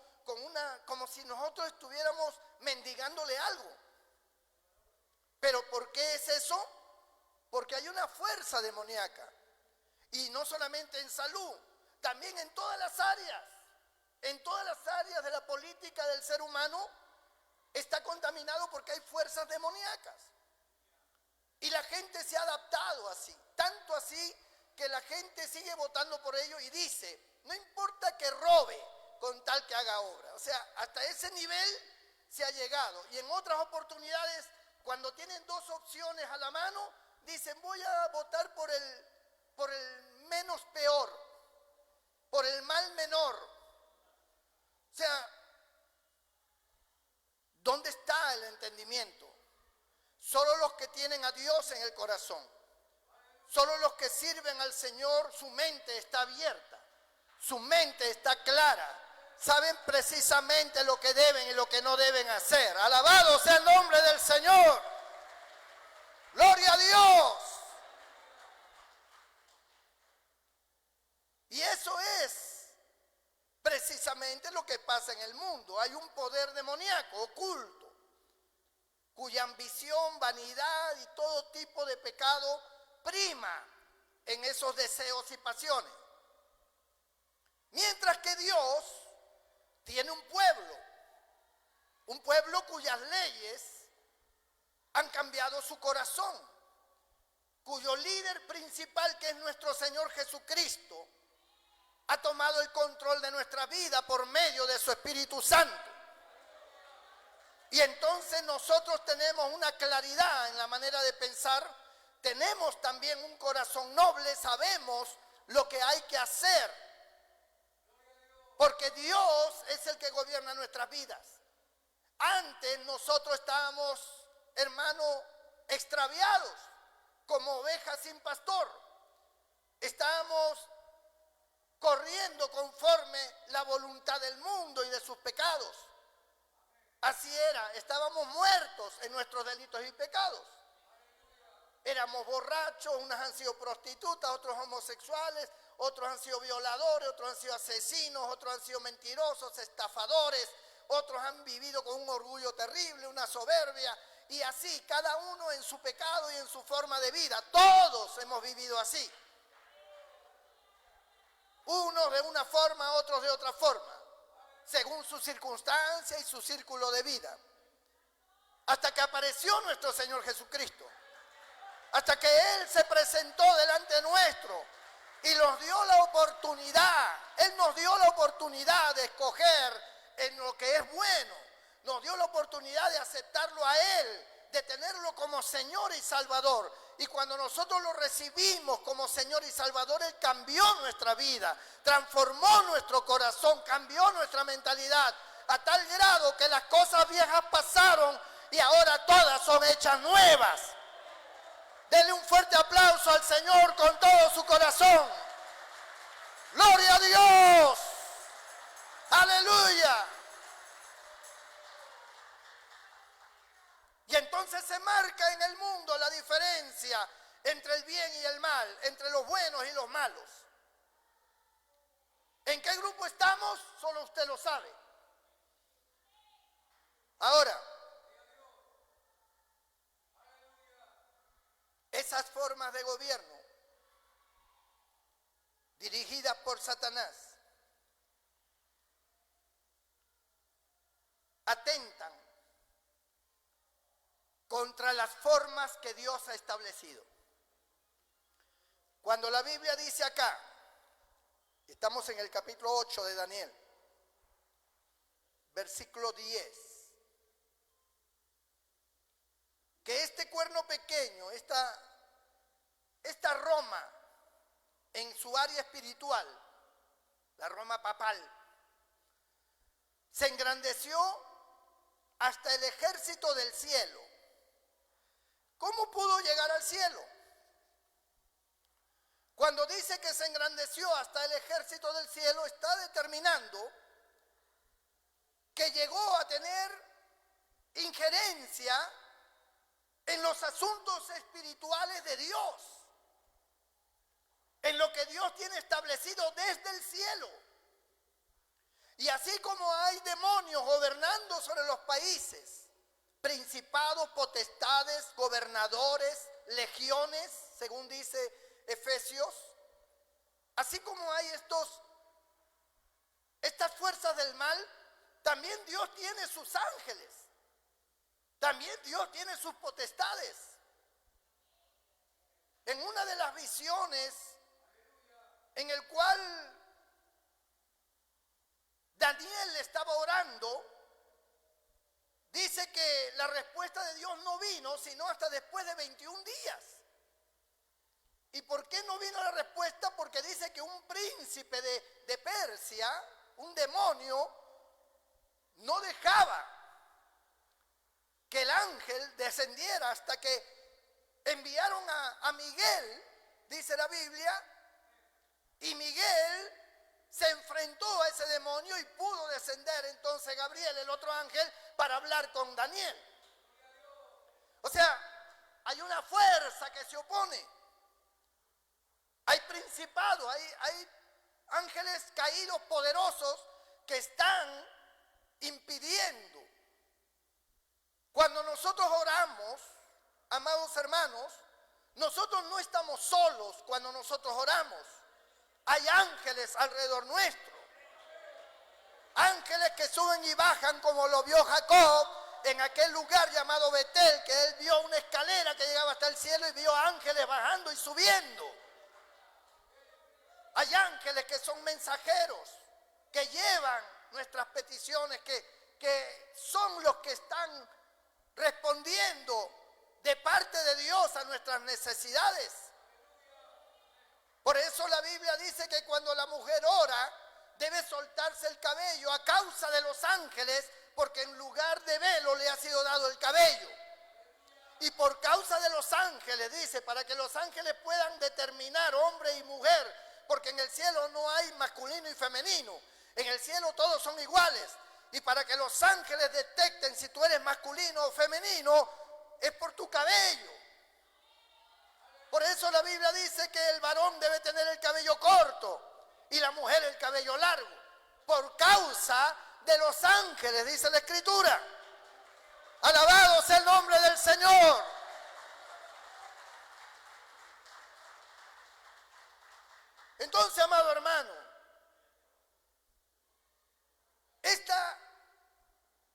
como si nosotros estuviéramos mendigándole algo? ¿Pero por qué es eso? Porque hay una fuerza demoníaca. Y no solamente en salud, también en todas las áreas. En todas las áreas de la política del ser humano está contaminado porque hay fuerzas demoníacas. Y la gente se ha adaptado así. Tanto así que la gente sigue votando por ello y dice, no importa que robe con tal que haga obra. O sea, hasta ese nivel se ha llegado. Y en otras oportunidades, cuando tienen dos opciones a la mano, dicen, voy a votar por el menos peor, por el mal menor. O sea, ¿dónde está el entendimiento? Solo los que tienen a Dios en el corazón, solo los que sirven al Señor, su mente está abierta, su mente está clara, saben precisamente lo que deben y lo que no deben hacer. Alabado sea el nombre del Señor. Gloria a Dios. Y eso es precisamente lo que pasa en el mundo. Hay un poder demoníaco oculto, cuya ambición, vanidad y todo tipo de pecado prima en esos deseos y pasiones. Mientras que Dios tiene un pueblo cuyas leyes han cambiado su corazón, cuyo líder principal, que es nuestro Señor Jesucristo, ha tomado el control de nuestra vida por medio de su Espíritu Santo. Y entonces nosotros tenemos una claridad en la manera de pensar, tenemos también un corazón noble, sabemos lo que hay que hacer, porque Dios es el que gobierna nuestras vidas. Antes nosotros estábamos, hermano, extraviados, como ovejas sin pastor. Estábamos corriendo conforme la voluntad del mundo y de sus pecados. Así era, estábamos muertos en nuestros delitos y pecados. Éramos borrachos, unas han sido prostitutas, otros homosexuales, otros han sido violadores, otros han sido asesinos, otros han sido mentirosos, estafadores, otros han vivido con un orgullo terrible, una soberbia, y así, cada uno en su pecado y en su forma de vida. Todos hemos vivido así. Unos de una forma, otros de otra forma, según su circunstancia y su círculo de vida. Hasta que apareció nuestro Señor Jesucristo. Hasta que Él se presentó delante nuestro y nos dio la oportunidad. Él nos dio la oportunidad de escoger en lo que es bueno. Nos dio la oportunidad de aceptarlo a Él, de tenerlo como Señor y Salvador. Y cuando nosotros lo recibimos como Señor y Salvador, Él cambió nuestra vida, transformó nuestro corazón, cambió nuestra mentalidad, a tal grado que las cosas viejas pasaron y ahora todas son hechas nuevas. Denle un fuerte aplauso al Señor con todo su corazón. ¡Gloria a Dios! ¡Aleluya! Y entonces se marca en el mundo la diferencia entre el bien y el mal, entre los buenos y los malos. ¿En qué grupo estamos? Solo usted lo sabe. Ahora, esas formas de gobierno dirigidas por Satanás atentan contra las formas que Dios ha establecido. Cuando la Biblia dice acá, estamos en el capítulo 8 de Daniel, versículo 10, que este cuerno pequeño, esta Roma en su área espiritual, la Roma papal, se engrandeció hasta el ejército del cielo. ¿Cómo pudo llegar al cielo? Cuando dice que se engrandeció hasta el ejército del cielo, está determinando que llegó a tener injerencia en los asuntos espirituales de Dios, en lo que Dios tiene establecido desde el cielo. Y así como hay demonios gobernando sobre los países, principados, potestades, gobernadores, legiones, según dice Efesios, así como hay estas fuerzas del mal, también Dios tiene sus ángeles, también Dios tiene sus potestades. En una de las visiones en el cual Daniel estaba orando, dice que la respuesta de Dios no vino sino hasta después de 21 días. ¿Y por qué no vino la respuesta? Porque dice que un príncipe de Persia, un demonio, no dejaba que el ángel descendiera hasta que enviaron a Miguel, dice la Biblia, y Miguel se enfrentó a ese demonio y pudo descender entonces Gabriel, el otro ángel, para hablar con Daniel. O sea, hay una fuerza que se opone. Hay principados, hay ángeles caídos poderosos que están impidiendo. Cuando nosotros oramos, amados hermanos, nosotros no estamos solos cuando nosotros oramos. Hay ángeles alrededor nuestro. Ángeles que suben y bajan como lo vio Jacob en aquel lugar llamado Betel, que él vio una escalera que llegaba hasta el cielo y vio ángeles bajando y subiendo. Hay ángeles que son mensajeros, que llevan nuestras peticiones, que son los que están respondiendo de parte de Dios a nuestras necesidades. Por eso la Biblia dice que cuando la mujer ora, debe soltarse el cabello a causa de los ángeles, porque en lugar de velo le ha sido dado el cabello. Y por causa de los ángeles, dice, para que los ángeles puedan determinar hombre y mujer, porque en el cielo no hay masculino y femenino, en el cielo todos son iguales. Y para que los ángeles detecten si tú eres masculino o femenino, es por tu cabello. Por eso la Biblia dice que el varón debe tener el cabello corto y la mujer el cabello largo, por causa de los ángeles, dice la Escritura. Alabado sea el nombre del Señor. Entonces, amado hermano, esta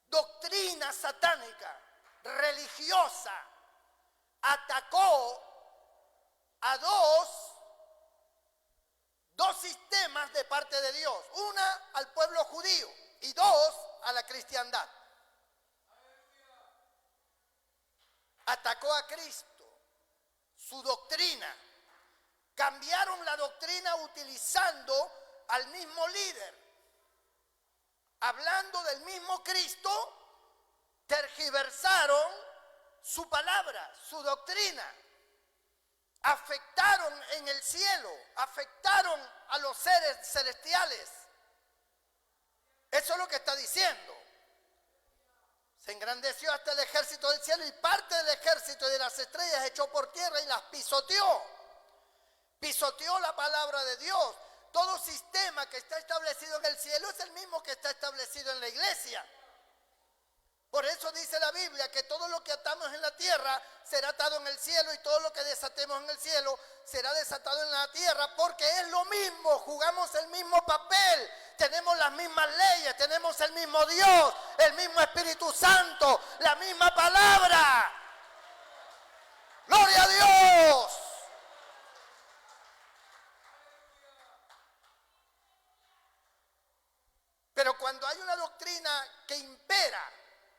doctrina satánica, religiosa, atacó a dos sistemas de parte de Dios. Una, al pueblo judío, y dos, a la cristiandad. Atacó a Cristo, su doctrina. Cambiaron la doctrina utilizando al mismo líder. Hablando del mismo Cristo, tergiversaron su palabra, su doctrina. Afectaron en el cielo, afectaron a los seres celestiales. Eso es lo que está diciendo. Se engrandeció hasta el ejército del cielo y parte del ejército de las estrellas echó por tierra y las pisoteó. Pisoteó la palabra de Dios. Todo sistema que está establecido en el cielo es el mismo que está establecido en la iglesia. Por eso dice la Biblia que todo lo que atamos en la tierra será atado en el cielo y todo lo que desatemos en el cielo será desatado en la tierra, porque es lo mismo, jugamos el mismo papel, tenemos las mismas leyes, tenemos el mismo Dios, el mismo Espíritu Santo, la misma palabra. ¡Gloria a Dios! Pero cuando hay una doctrina que impera,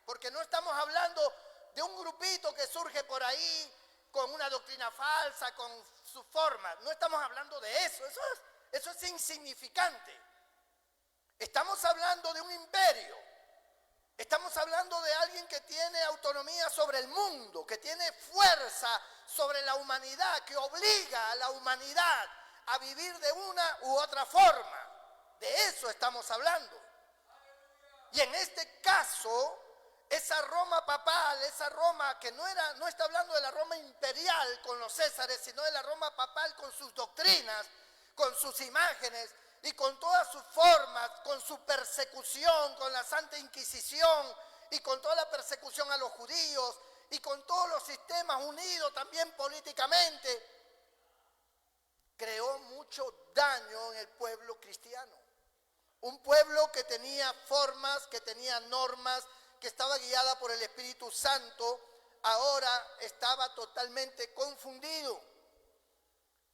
porque no estamos hablando de un grupito que surge por ahí con una doctrina falsa, con su forma. No estamos hablando de eso. Eso es insignificante. Estamos hablando de un imperio. Estamos hablando de alguien que tiene autonomía sobre el mundo, que tiene fuerza sobre la humanidad, que obliga a la humanidad a vivir de una u otra forma. De eso estamos hablando. Y en este caso, esa Roma papal, esa Roma que no está hablando de la Roma imperial con los césares, sino de la Roma papal con sus doctrinas, con sus imágenes y con todas sus formas, con su persecución, con la Santa Inquisición y con toda la persecución a los judíos y con todos los sistemas unidos también políticamente, creó mucho daño en el pueblo cristiano. Un pueblo que tenía formas, que tenía normas, que estaba guiada por el Espíritu Santo, ahora estaba totalmente confundido,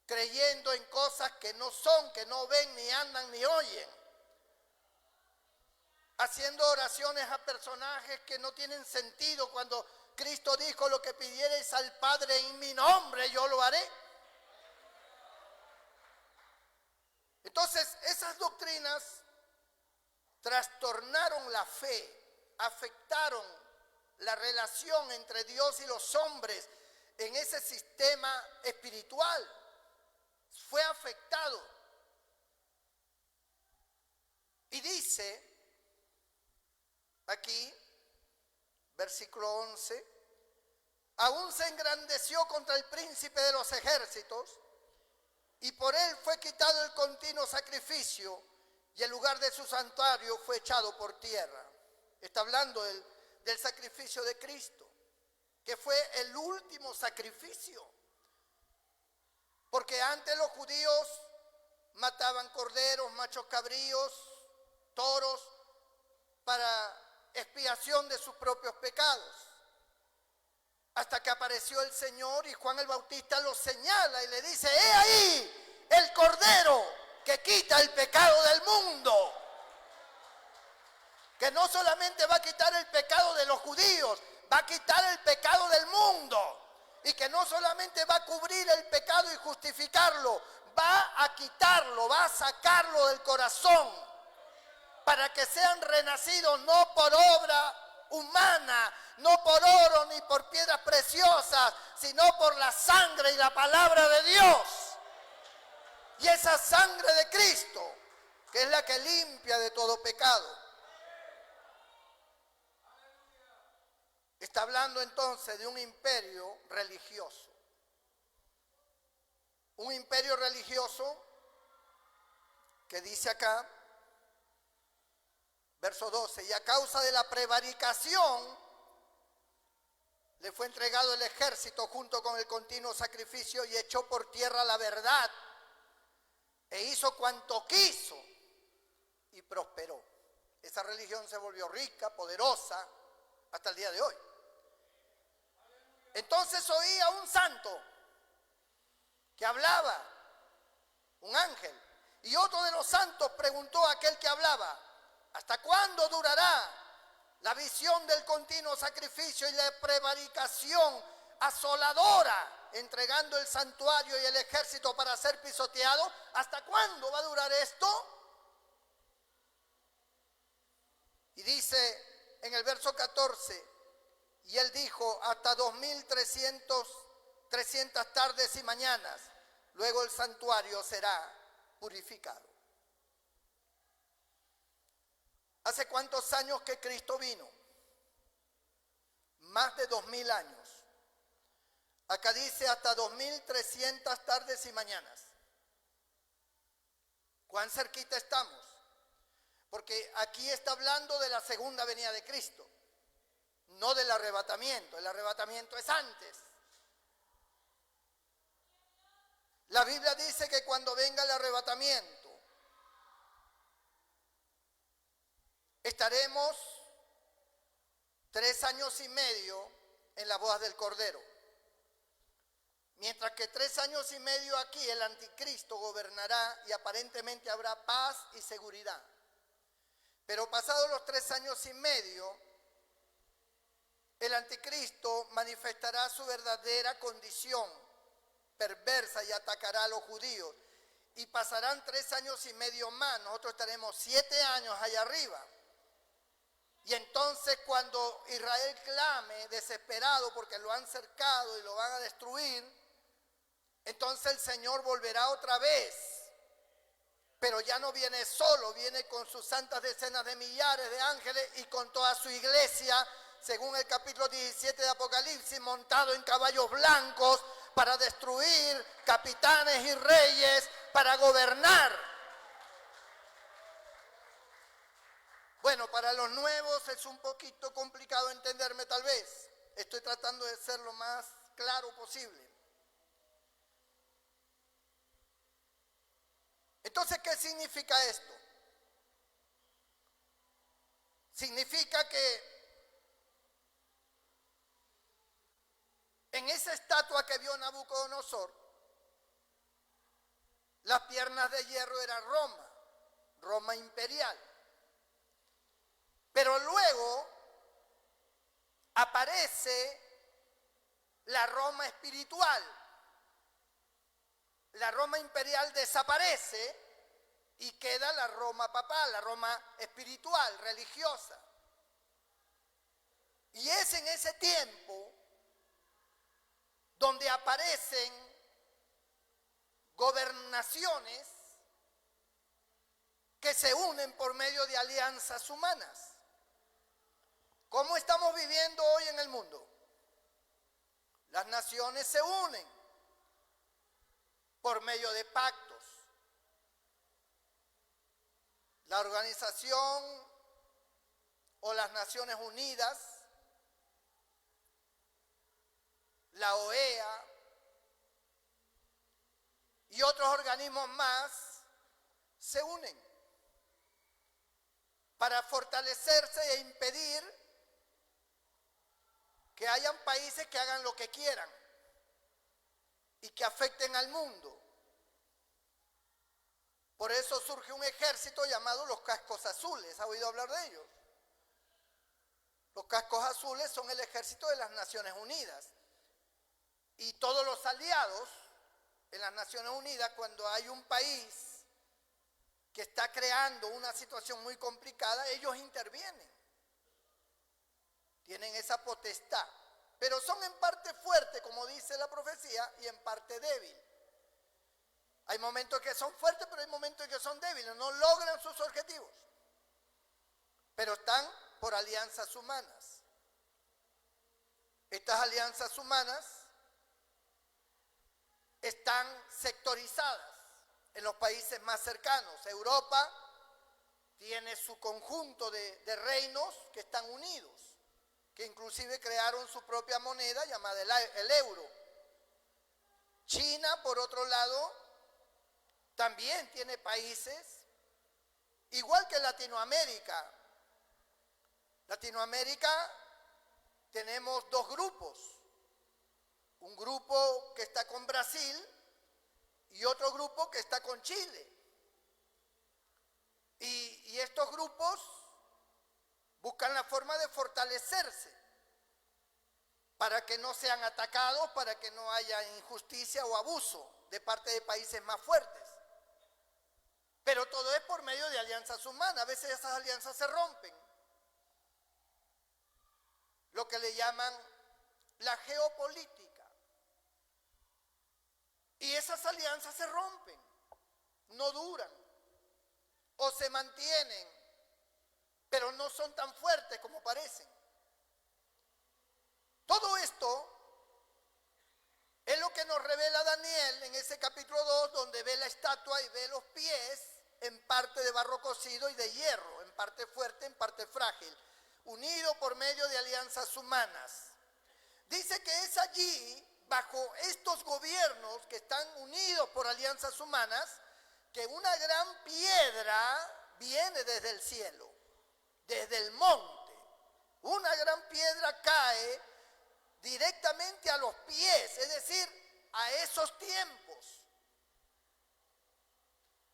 creyendo en cosas que no son, que no ven, ni andan, ni oyen, haciendo oraciones a personajes que no tienen sentido, cuando Cristo dijo: lo que pidiereis al Padre en mi nombre, yo lo haré. Entonces, esas doctrinas trastornaron la fe, afectaron la relación entre Dios y los hombres en ese sistema espiritual. Fue afectado. Y dice aquí, versículo 11, aún se engrandeció contra el príncipe de los ejércitos, y por él fue quitado el continuo sacrificio, y el lugar de su santuario fue echado por tierra. Está hablando del sacrificio de Cristo, que fue el último sacrificio. Porque antes los judíos mataban corderos, machos cabríos, toros, para expiación de sus propios pecados. Hasta que apareció el Señor y Juan el Bautista lo señala y le dice: ¡he ahí el cordero que quita el pecado del mundo! Que no solamente va a quitar el pecado de los judíos, va a quitar el pecado del mundo. Y que no solamente va a cubrir el pecado y justificarlo, va a quitarlo, va a sacarlo del corazón, para que sean renacidos no por obra humana, no por oro ni por piedras preciosas, sino por la sangre y la palabra de Dios. Y esa sangre de Cristo, que es la que limpia de todo pecado. Está hablando entonces de un imperio religioso. Un imperio religioso que dice acá, verso 12, y a causa de la prevaricación le fue entregado el ejército junto con el continuo sacrificio, y echó por tierra la verdad e hizo cuanto quiso y prosperó. Esa religión se volvió rica, poderosa, hasta el día de hoy. Entonces oí a un santo que hablaba, un ángel, y otro de los santos preguntó a aquel que hablaba: ¿hasta cuándo durará la visión del continuo sacrificio y la prevaricación asoladora, entregando el santuario y el ejército para ser pisoteado? ¿Hasta cuándo va a durar esto? Y dice en el verso 14, y él dijo: hasta 2300 tardes y mañanas, luego el santuario será purificado. ¿Hace cuántos años que Cristo vino? Más de 2000 años. Acá dice hasta 2300 tardes y mañanas. ¿Cuán cerquita estamos? Porque aquí está hablando de la segunda venida de Cristo, no del arrebatamiento. El arrebatamiento es antes. La Biblia dice que cuando venga el arrebatamiento, estaremos 3 años y medio en la boda del Cordero. Mientras que 3 años y medio aquí el anticristo gobernará y aparentemente habrá paz y seguridad. Pero pasados los 3 años y medio, el anticristo manifestará su verdadera condición perversa y atacará a los judíos. Y pasarán 3 años y medio más, nosotros estaremos 7 años allá arriba. Y entonces cuando Israel clame desesperado porque lo han cercado y lo van a destruir, entonces el Señor volverá otra vez pero ya no viene solo, viene con sus santas decenas de millares de ángeles y con toda su iglesia, según el capítulo 17 de Apocalipsis, montado en caballos blancos para destruir capitanes y reyes, para gobernar. Bueno, para los nuevos es un poquito complicado entenderme tal vez. Estoy tratando de ser lo más claro posible. Entonces, ¿qué significa esto? Significa que en esa estatua que vio Nabucodonosor, las piernas de hierro eran Roma, Roma imperial. Pero luego aparece la Roma espiritual. La Roma imperial desaparece y queda la Roma papal, la Roma espiritual, religiosa. Y es en ese tiempo donde aparecen gobernaciones que se unen por medio de alianzas humanas. ¿Cómo estamos viviendo hoy en el mundo? Las naciones se unen por medio de pactos. La organización o las Naciones Unidas, la OEA y otros organismos más se unen para fortalecerse e impedir que hayan países que hagan lo que quieran y que afecten al mundo. Por eso surge un ejército llamado los cascos azules. ¿Ha oído hablar de ellos? Los cascos azules son el ejército de las Naciones Unidas. Y todos los aliados en las Naciones Unidas, cuando hay un país que está creando una situación muy complicada, ellos intervienen. Tienen esa potestad, pero son en parte fuertes, como dice la profecía, y en parte débil. Hay momentos que son fuertes, pero hay momentos que son débiles, no logran sus objetivos, pero están por alianzas humanas. Estas alianzas humanas están sectorizadas en los países más cercanos. Europa tiene su conjunto de reinos que están unidos, que inclusive crearon su propia moneda llamada el euro. China, por otro lado, también tiene países, igual que Latinoamérica. Latinoamérica tenemos dos grupos. Un grupo que está con Brasil y otro grupo que está con Chile. Y estos grupos buscan la forma de fortalecerse para que no sean atacados, para que no haya injusticia o abuso de parte de países más fuertes. Pero todo es por medio de alianzas humanas. A veces esas alianzas se rompen. Lo que le llaman la geopolítica. Y esas alianzas se rompen, no duran, o se mantienen, pero no son tan fuertes como parecen. Todo esto es lo que nos revela Daniel en ese capítulo 2, donde ve la estatua y ve los pies en parte de barro cocido y de hierro, en parte fuerte, en parte frágil, unido por medio de alianzas humanas. Dice que es allí, bajo estos gobiernos que están unidos por alianzas humanas, que una gran piedra viene desde el cielo, desde el monte. Una gran piedra cae directamente a los pies, es decir, a esos tiempos.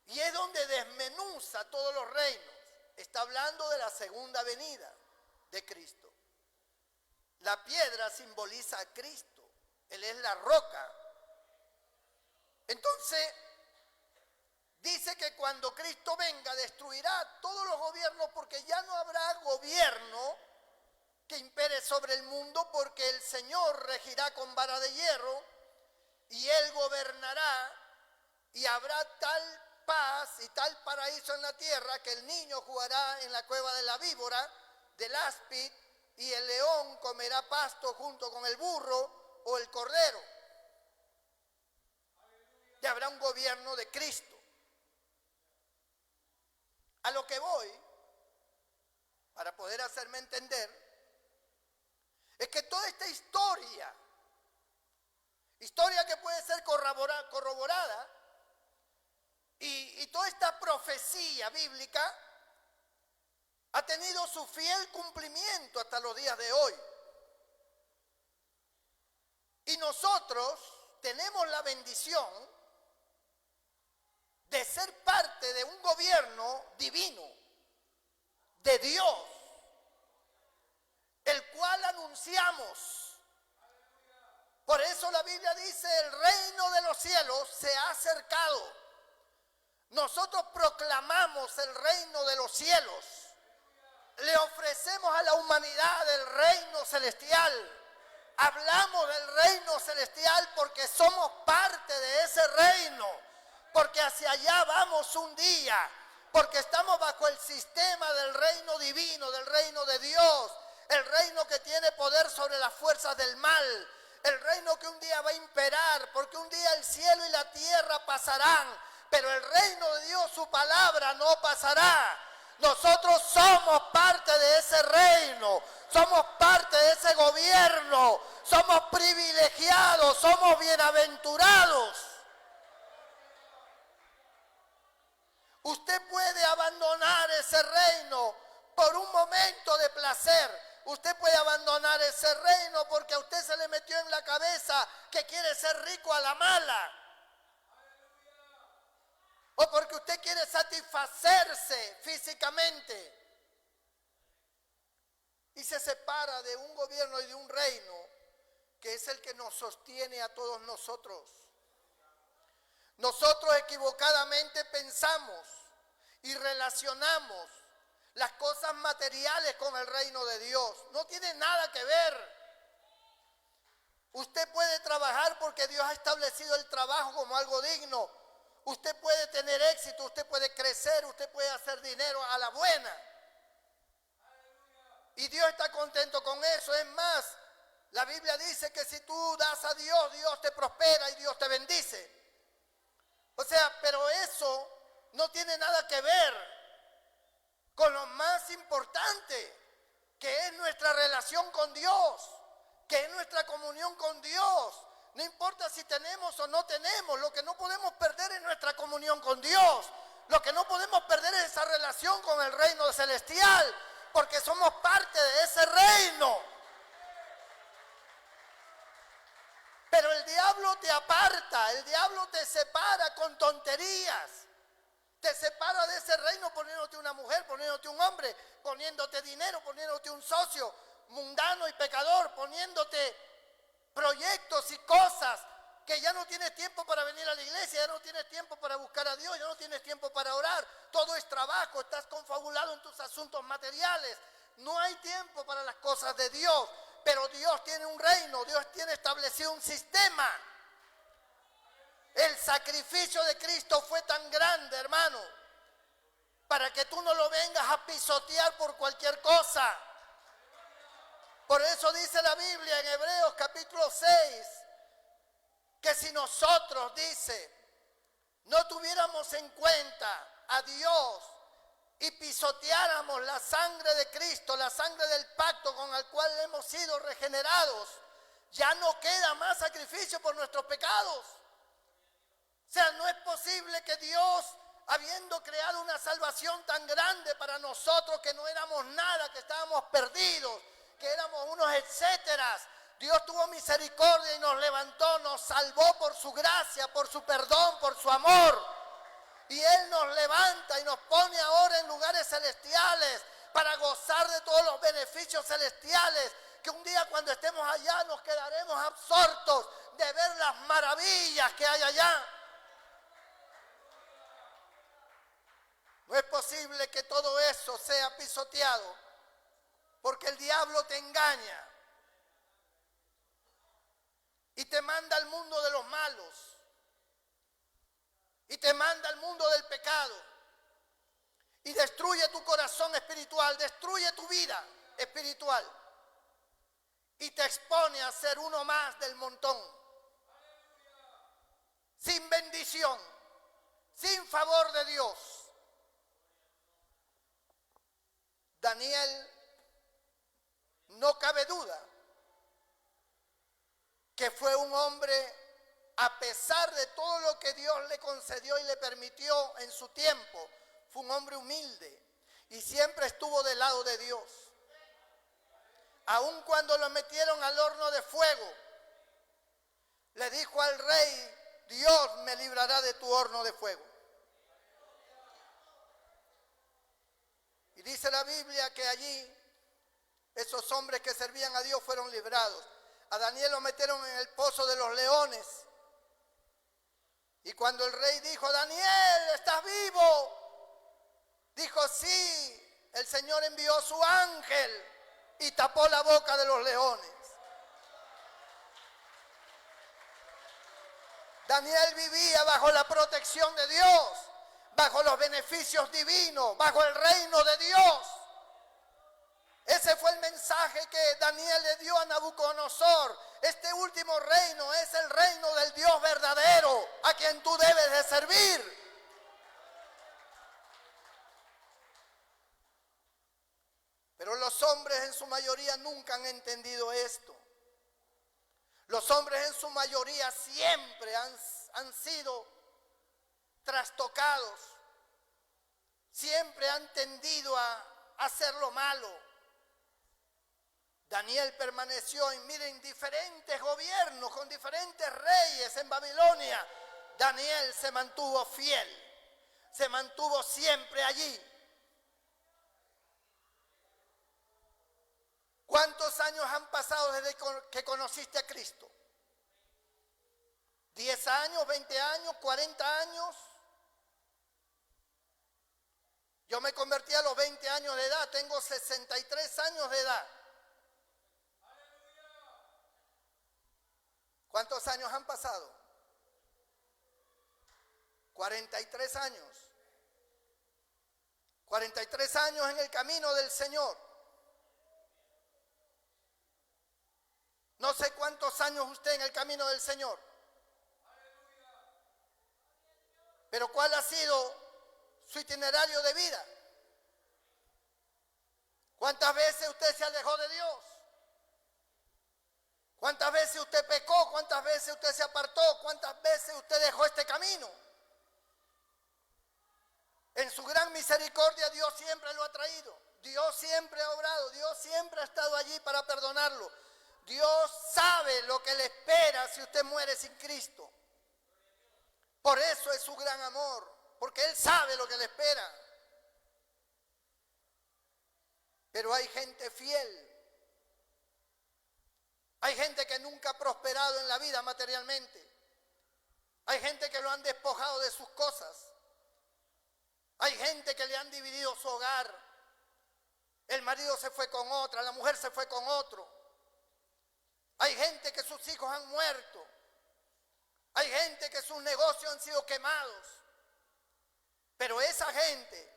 Y es donde desmenuza todos los reinos. Está hablando de la segunda venida de Cristo. La piedra simboliza a Cristo. Él es la roca. Entonces, dice que cuando Cristo venga destruirá todos los gobiernos, porque ya no habrá gobierno que impere sobre el mundo, porque el Señor regirá con vara de hierro y Él gobernará, y habrá tal paz y tal paraíso en la tierra que el niño jugará en la cueva de la víbora, del áspid, y el león comerá pasto junto con el burro o el cordero. Y habrá un gobierno de Cristo. A lo que voy, para poder hacerme entender, es que toda esta historia que puede ser corroborada, y toda esta profecía bíblica ha tenido su fiel cumplimiento hasta los días de hoy. Y nosotros tenemos la bendición de ser parte de un gobierno divino, de Dios, el cual anunciamos. Por eso la Biblia dice, el reino de los cielos se ha acercado. Nosotros proclamamos el reino de los cielos. Le ofrecemos a la humanidad el reino celestial. Hablamos del reino celestial porque somos parte de ese reino. Porque hacia allá vamos un día. Porque estamos bajo el sistema del reino divino, del reino de Dios. El reino que tiene poder sobre las fuerzas del mal. El reino que un día va a imperar. Porque un día el cielo y la tierra pasarán. Pero el reino de Dios, su palabra, no pasará. Nosotros somos parte de ese reino, somos parte de ese gobierno, somos privilegiados, somos bienaventurados. Usted puede abandonar ese reino por un momento de placer. Usted puede abandonar ese reino porque a usted se le metió en la cabeza que quiere ser rico a la mala. O porque usted quiere satisfacerse físicamente y se separa de un gobierno y de un reino que es el que nos sostiene a todos nosotros. Nosotros equivocadamente pensamos y relacionamos las cosas materiales con el reino de Dios. No tiene nada que ver. Usted puede trabajar porque Dios ha establecido el trabajo como algo digno. Usted puede tener éxito, usted puede crecer, usted puede hacer dinero a la buena. Y Dios está contento con eso. Es más, la Biblia dice que si tú das a Dios, Dios te prospera y Dios te bendice. O sea, pero eso no tiene nada que ver con lo más importante, que es nuestra relación con Dios, que es nuestra comunión con Dios. No importa si tenemos o no tenemos, lo que no podemos perder es nuestra comunión con Dios. Lo que no podemos perder es esa relación con el reino celestial, porque somos parte de ese reino. Pero el diablo te aparta, el diablo te separa con tonterías. Te separa de ese reino poniéndote una mujer, poniéndote un hombre, poniéndote dinero, poniéndote un socio mundano y pecador, poniéndote proyectos y cosas que ya no tienes tiempo para venir a la iglesia, ya no tienes tiempo para buscar a Dios, ya no tienes tiempo para orar. Todo es trabajo, estás confabulado en tus asuntos materiales. No hay tiempo para las cosas de Dios, pero Dios tiene un reino, Dios tiene establecido un sistema. El sacrificio de Cristo fue tan grande, hermano, para que tú no lo vengas a pisotear por cualquier cosa. Por eso dice la Biblia en Hebreos capítulo 6, que si nosotros, dice, no tuviéramos en cuenta a Dios y pisoteáramos la sangre de Cristo, la sangre del pacto con el cual hemos sido regenerados, ya no queda más sacrificio por nuestros pecados. O sea, no es posible que Dios, habiendo creado una salvación tan grande para nosotros, que no éramos nada, que estábamos perdidos, que éramos unos etcéteras, Dios tuvo misericordia y nos levantó, nos salvó por su gracia, por su perdón, por su amor. Y Él nos levanta y nos pone ahora en lugares celestiales para gozar de todos los beneficios celestiales, que un día cuando estemos allá nos quedaremos absortos de ver las maravillas que hay allá. No es posible que todo eso sea pisoteado, porque el diablo te engaña y te manda al mundo de los malos. y te manda al mundo del pecado y destruye tu corazón espiritual, destruye tu vida espiritual y te expone a ser uno más del montón, sin bendición, sin favor de Dios. Daniel, no cabe duda que fue un hombre, a pesar de todo lo que Dios le concedió y le permitió en su tiempo, fue un hombre humilde y siempre estuvo del lado de Dios. Aun cuando lo metieron al horno de fuego, le dijo al rey: Dios me librará de tu horno de fuego. Y dice la Biblia que allí esos hombres que servían a Dios fueron librados. A Daniel lo metieron en el pozo de los leones. Y cuando el rey dijo: Daniel, ¿estás vivo? Dijo: sí, el Señor envió su ángel y tapó la boca de los leones. Daniel vivía bajo la protección de Dios, bajo los beneficios divinos, bajo el reino de Dios. Ese fue el mensaje que Daniel le dio a Nabucodonosor. Este último reino es el reino del Dios verdadero, a quien tú debes de servir. Pero los hombres en su mayoría nunca han entendido esto. Los hombres en su mayoría siempre han sido trastocados. Siempre han tendido a hacer lo malo. Daniel permaneció en diferentes gobiernos, con diferentes reyes en Babilonia. Daniel se mantuvo fiel, se mantuvo siempre allí. ¿Cuántos años han pasado desde que conociste a Cristo? ¿10 años, 20 años, 40 años? Yo me convertí a los 20 años de edad, tengo 63 años de edad. ¿Cuántos años han pasado? 43 años. 43 años en el camino del Señor. No sé cuántos años usted en el camino del Señor. Pero ¿cuál ha sido su itinerario de vida? ¿Cuántas veces usted se alejó de Dios? ¿Cuántas veces usted pecó? ¿Cuántas veces usted se apartó? ¿Cuántas veces usted dejó este camino? En su gran misericordia Dios siempre lo ha traído. Dios siempre ha obrado. Dios siempre ha estado allí para perdonarlo. Dios sabe lo que le espera si usted muere sin Cristo. Por eso es su gran amor, porque Él sabe lo que le espera. Pero hay gente fiel. Hay gente que nunca ha prosperado en la vida materialmente. Hay gente que lo han despojado de sus cosas. Hay gente que le han dividido su hogar. El marido se fue con otra, la mujer se fue con otro. Hay gente que sus hijos han muerto. Hay gente que sus negocios han sido quemados. Pero esa gente,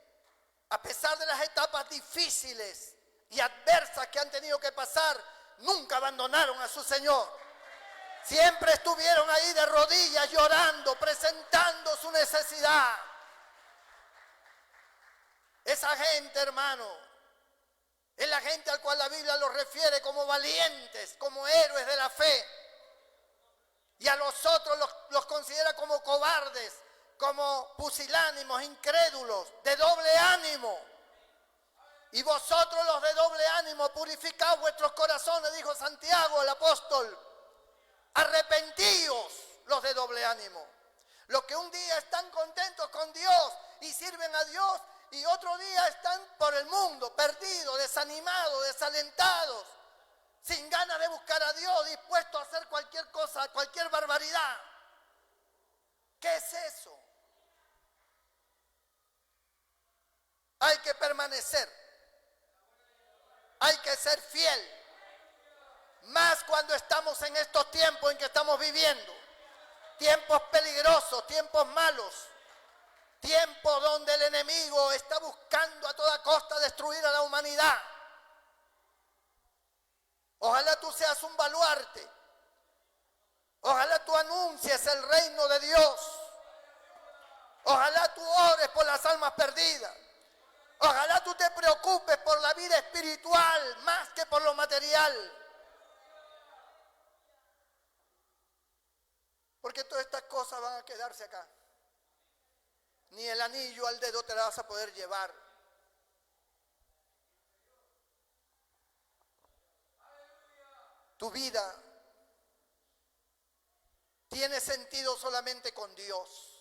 a pesar de las etapas difíciles y adversas que han tenido que pasar, nunca abandonaron a su Señor. Siempre estuvieron ahí de rodillas llorando, presentando su necesidad. Esa gente, hermano, es la gente al cual la Biblia los refiere como valientes, como héroes de la fe. Y a los otros los considera como cobardes, como pusilánimos, incrédulos, de doble ánimo. Y vosotros los de doble ánimo, purificad vuestros corazones, dijo Santiago el apóstol. Arrepentíos los de doble ánimo. Los que un día están contentos con Dios y sirven a Dios, y otro día están por el mundo, perdidos, desanimados, desalentados, sin ganas de buscar a Dios, dispuestos a hacer cualquier cosa, cualquier barbaridad. ¿Qué es eso? Hay que permanecer. Hay que ser fiel. Más cuando estamos en estos tiempos en que estamos viviendo. Tiempos peligrosos, tiempos malos. Tiempo donde el enemigo está buscando a toda costa destruir a la humanidad. Ojalá tú seas un baluarte. Ojalá tú anuncies el reino de Dios. Ojalá tú ores por las almas perdidas. Ojalá tú te preocupes por la vida espiritual más que por lo material. Porque todas estas cosas van a quedarse acá. Ni el anillo al dedo te la vas a poder llevar. Tu vida tiene sentido solamente con Dios.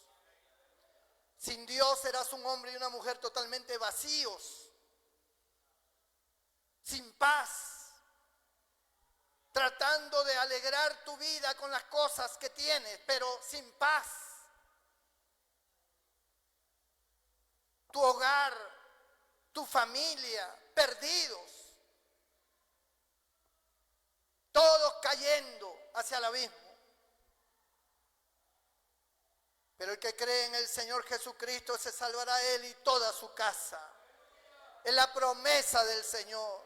Sin Dios serás un hombre y una mujer totalmente vacíos, sin paz, tratando de alegrar tu vida con las cosas que tienes, pero sin paz. Tu hogar, tu familia, perdidos, todos cayendo hacia el abismo. Pero el que cree en el Señor Jesucristo se salvará él y toda su casa. Es la promesa del Señor,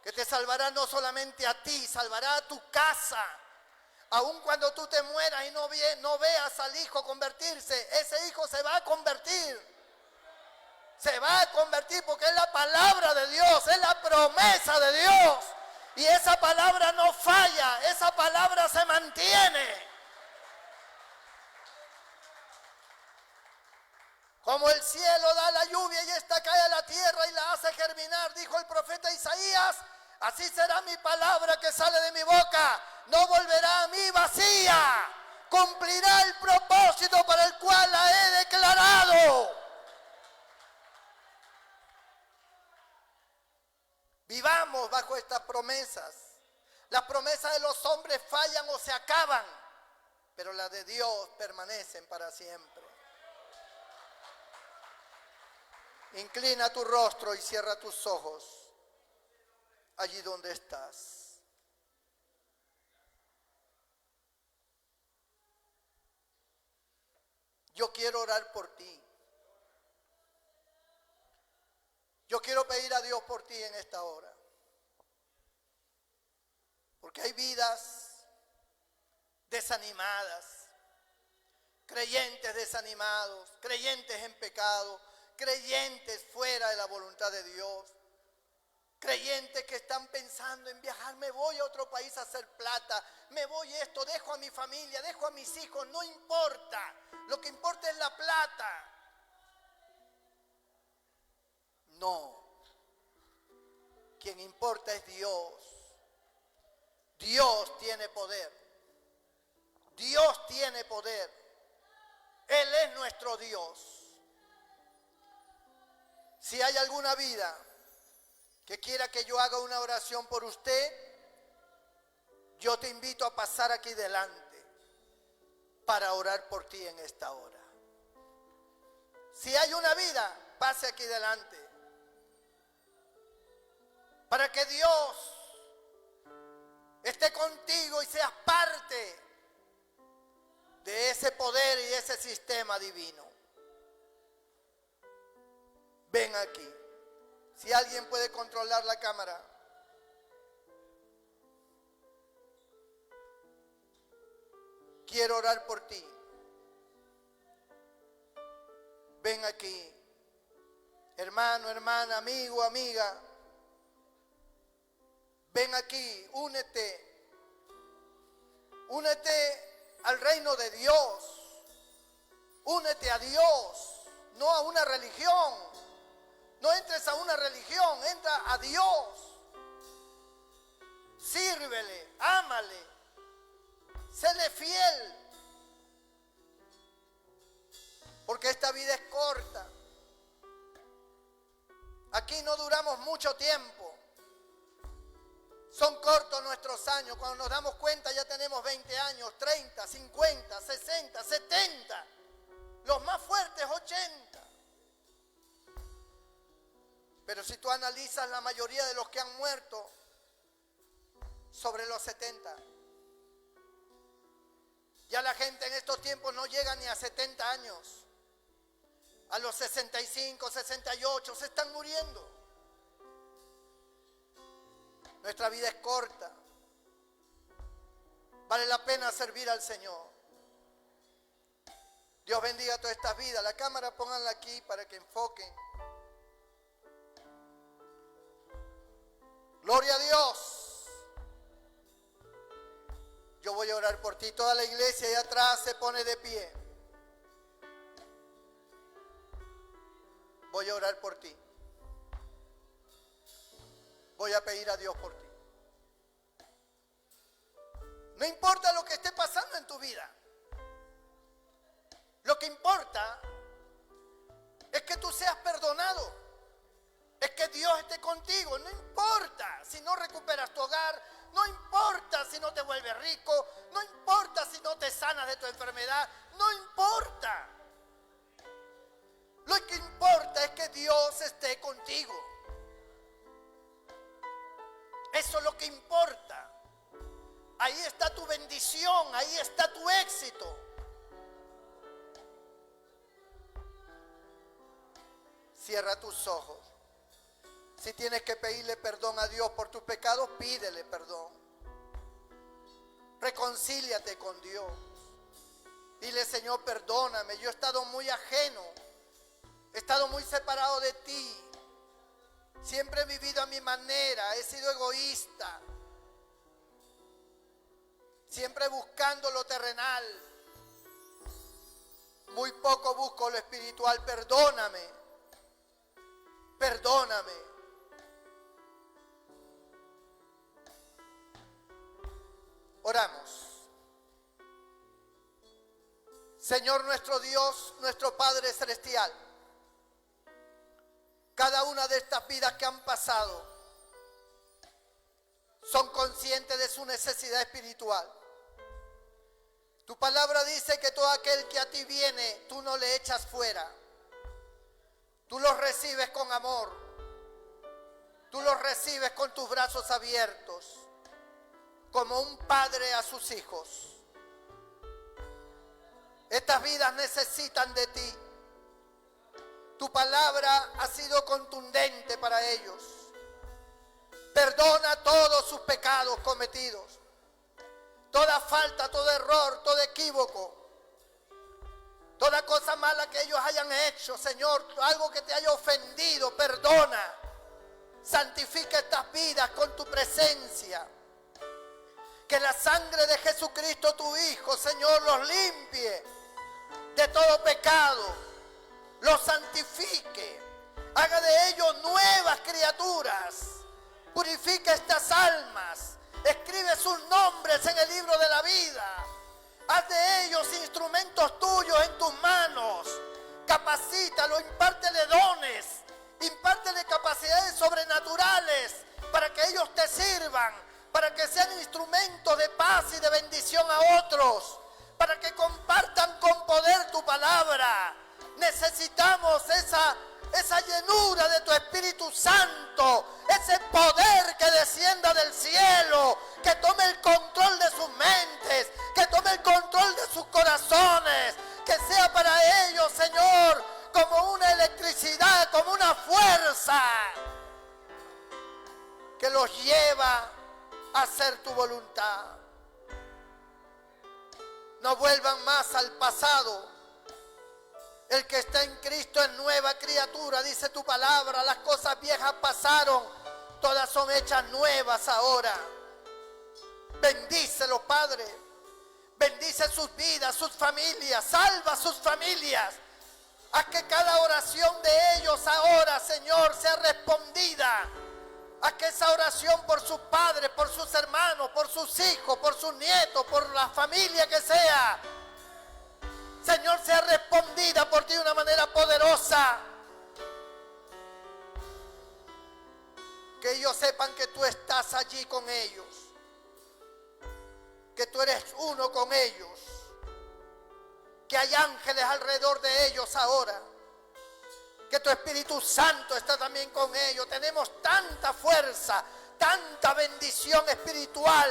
que te salvará no solamente a ti, salvará a tu casa. Aun cuando tú te mueras y no veas al hijo convertirse, ese hijo se va a convertir. Se va a convertir porque es la palabra de Dios, es la promesa de Dios. Y esa palabra no falla, esa palabra se mantiene. Como el cielo da la lluvia y esta cae a la tierra y la hace germinar, dijo el profeta Isaías, así será mi palabra que sale de mi boca. No volverá a mí vacía, cumplirá el propósito para el cual la he declarado. Vivamos bajo estas promesas. Las promesas de los hombres fallan o se acaban, pero las de Dios permanecen para siempre. Inclina tu rostro y cierra tus ojos allí donde estás. Yo quiero orar por ti. Yo quiero pedir a Dios por ti en esta hora. Porque hay vidas desanimadas, creyentes desanimados, creyentes en pecado, creyentes fuera de la voluntad de Dios, creyentes que están pensando en viajar, me voy a otro país a hacer plata, me voy esto, dejo a mi familia, dejo a mis hijos, no importa, lo que importa es la plata. No, quien importa es Dios. Dios tiene poder. Dios tiene poder. Él es nuestro Dios. Si hay alguna vida que quiera que yo haga una oración por usted, yo te invito a pasar aquí delante para orar por ti en esta hora. Si hay una vida, pase aquí delante para que Dios esté contigo y seas parte de ese poder y ese sistema divino. Ven aquí. Si alguien puede controlar la cámara. Quiero orar por ti. Ven aquí. Hermano, hermana, amigo, amiga. Ven aquí, únete. Únete al reino de Dios. Únete a Dios, no a una religión. No entres a una religión, entra a Dios. Sírvele, ámale, séle fiel. Porque esta vida es corta. Aquí no duramos mucho tiempo. Son cortos nuestros años. Cuando nos damos cuenta ya tenemos 20 años, 30, 50, 60, 70. Los más fuertes 80. Pero si tú analizas la mayoría de los que han muerto sobre los 70. Ya la gente en estos tiempos no llega ni a 70 años. A los 65, 68 se están muriendo. Nuestra vida es corta. Vale la pena servir al Señor. Dios bendiga todas estas vidas. La cámara pónganla aquí para que enfoquen. Gloria a Dios. Yo voy a orar por ti. Toda la iglesia ahí atrás se pone de pie. Voy a orar por ti. Voy a pedir a Dios por ti. No importa lo que esté pasando en tu vida. Lo que importa es que tú seas perdonado. Es que Dios esté contigo. No importa si no recuperas tu hogar. No importa si no te vuelves rico. No importa si no te sanas de tu enfermedad. No importa. Lo que importa es que Dios esté contigo. Eso es lo que importa. Ahí está tu bendición, ahí está tu éxito. Cierra tus ojos. Si tienes que pedirle perdón a Dios por tus pecados, pídele perdón. Reconcíliate con Dios. Dile, Señor, perdóname, yo he estado muy ajeno. He estado muy separado de ti. Siempre he vivido a mi manera, he sido egoísta. Siempre buscando lo terrenal. Muy poco busco lo espiritual. Perdóname. Perdóname. Oramos. Señor nuestro Dios, nuestro Padre Celestial. Cada una de estas vidas que han pasado son conscientes de su necesidad espiritual. Tu palabra dice que todo aquel que a ti viene, tú no le echas fuera. Tú los recibes con amor. Tú los recibes con tus brazos abiertos, como un padre a sus hijos. Estas vidas necesitan de ti. Tu palabra ha sido contundente para ellos. Perdona todos sus pecados cometidos. Toda falta, todo error, todo equívoco. Toda cosa mala que ellos hayan hecho, Señor, algo que te haya ofendido, perdona. Santifica estas vidas con tu presencia. Que la sangre de Jesucristo, tu Hijo, Señor, los limpie de todo pecado. Los santifique, haga de ellos nuevas criaturas, purifica estas almas, escribe sus nombres en el libro de la vida, haz de ellos instrumentos tuyos en tus manos, capacítalo, impártele dones, impártele capacidades sobrenaturales para que ellos te sirvan, para que sean instrumentos de paz y de bendición a otros, para que compartan con poder tu palabra. Necesitamos esa llenura de tu Espíritu Santo, ese poder que descienda del cielo, que tome el control de sus mentes, que tome el control de sus corazones, que sea para ellos, Señor, como una electricidad, como una fuerza que los lleva a hacer tu voluntad. No vuelvan más al pasado. El que está en Cristo es nueva criatura, dice tu palabra. Las cosas viejas pasaron, todas son hechas nuevas ahora. Bendícelos, Padre. Bendice sus vidas, sus familias. Salva sus familias. Haz que cada oración de ellos ahora, Señor, sea respondida. Haz que esa oración por sus padres, por sus hermanos, por sus hijos, por sus nietos, por la familia que sea, Señor, sea respondida por ti de una manera poderosa. Que ellos sepan que tú estás allí con ellos. Que tú eres uno con ellos. Que hay ángeles alrededor de ellos ahora. Que tu Espíritu Santo está también con ellos. Tenemos tanta fuerza, tanta bendición espiritual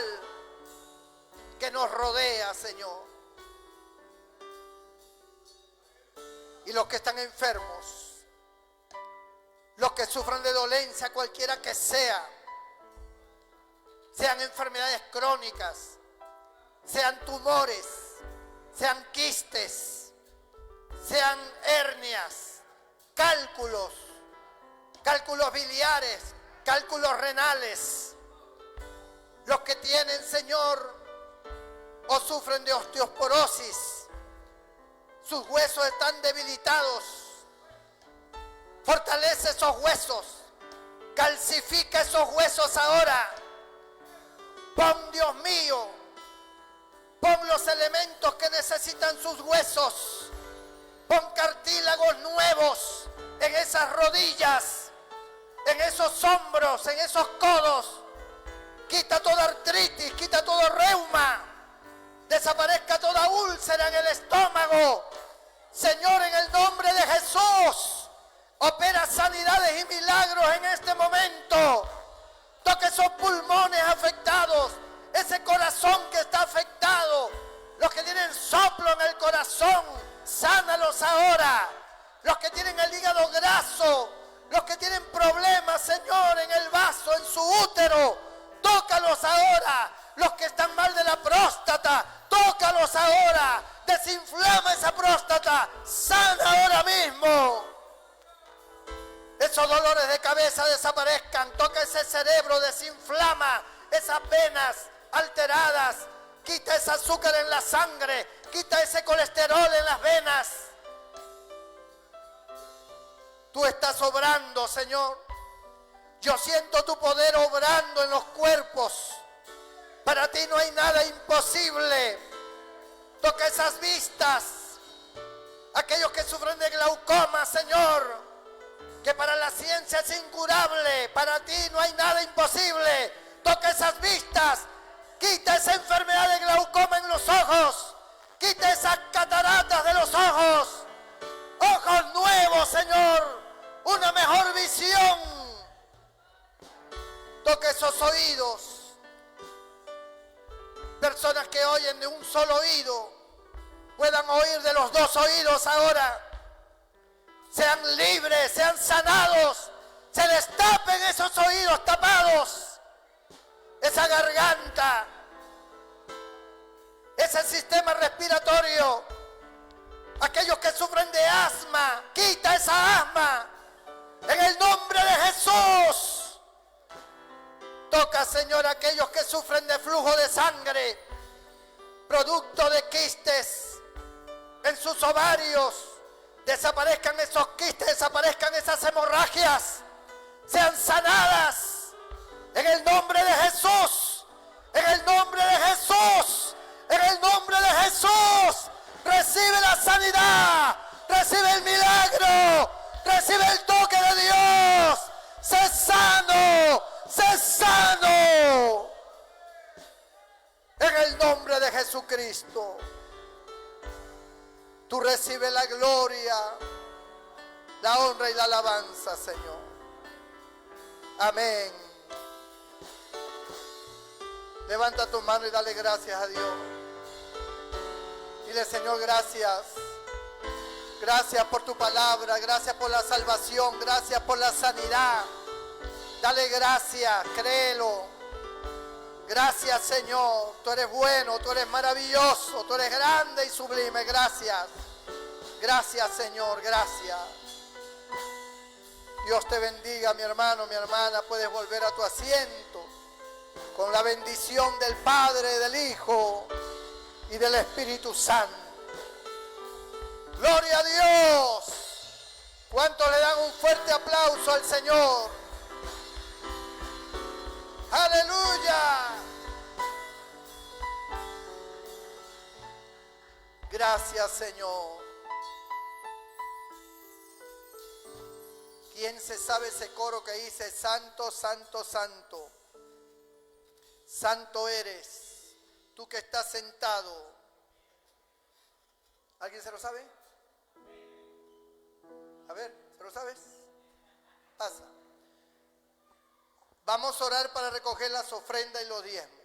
que nos rodea, Señor. Y y los que están enfermos, los que sufran de dolencia cualquiera que sea, sean enfermedades crónicas, sean tumores, sean quistes, sean hernias, cálculos biliares, cálculos renales, los que tienen, Señor, o sufren de osteoporosis, sus huesos están debilitados, fortalece esos huesos, calcifica esos huesos ahora. Pon, Dios mío, pon los elementos que necesitan sus huesos, pon cartílagos nuevos en esas rodillas, en esos hombros, en esos codos. Quita toda artritis, quita todo reuma, desaparezca toda úlcera en el estómago. Señor, en el nombre de Jesús, opera sanidades y milagros en este momento. Toque esos pulmones afectados, ese corazón que está afectado, los que tienen soplo en el corazón, sánalos ahora. Los que tienen el hígado graso, los que tienen problemas, Señor, en el vaso, en su útero, tócalos ahora. Los que están mal de la próstata, tócalos ahora. Desinflama esa próstata, sana ahora mismo. Esos dolores de cabeza desaparezcan, toca ese cerebro, desinflama esas venas alteradas, quita ese azúcar en la sangre, quita ese colesterol en las venas. Tú estás obrando, Señor. Yo siento tu poder obrando en los cuerpos. Para ti no hay nada imposible. Toca esas vistas. Aquellos que sufren de glaucoma, Señor, que para la ciencia es incurable, para ti no hay nada imposible. Toca esas vistas. Quita esa enfermedad de glaucoma en los ojos. Quita esas cataratas de los ojos. Ojos nuevos, Señor. Una mejor visión. Toca esos oídos. Personas que oyen de un solo oído puedan oír de los dos oídos ahora. Sean libres, sean sanados. Se les tapen esos oídos tapados. Esa garganta. Ese sistema respiratorio. Aquellos que sufren de asma, quita esa asma. En el nombre de Jesús. Toca, Señor, aquellos que sufren de flujo de sangre, producto de quistes en sus ovarios. Desaparezcan esos quistes, desaparezcan esas hemorragias. Sean sanadas. En el nombre de Jesús. En el nombre de Jesús. En el nombre de Jesús. Recibe la sanidad. Recibe el milagro. Recibe el toque de Dios. Sé sano. Sé sano. En el nombre de Jesucristo. Tú recibes la gloria, la honra y la alabanza, Señor. Amén. Levanta tu mano y dale gracias a Dios. Dile, Señor, gracias. Gracias por tu palabra, gracias por la salvación, gracias por la sanidad. Dale gracias, créelo. Gracias, Señor. Tú eres bueno, tú eres maravilloso, tú eres grande y sublime. Gracias. Gracias, Señor, gracias. Dios te bendiga, mi hermano, mi hermana. Puedes volver a tu asiento con la bendición del Padre, del Hijo y del Espíritu Santo. Gloria a Dios. ¿Cuántos le dan un fuerte aplauso al Señor? Aleluya. Gracias, Señor. ¿Quién se sabe ese coro que dice santo, santo, santo? Santo eres, tú que estás sentado. ¿Alguien se lo sabe? A ver, ¿se lo sabes? Pasa. Vamos a orar para recoger las ofrendas y los diezmos.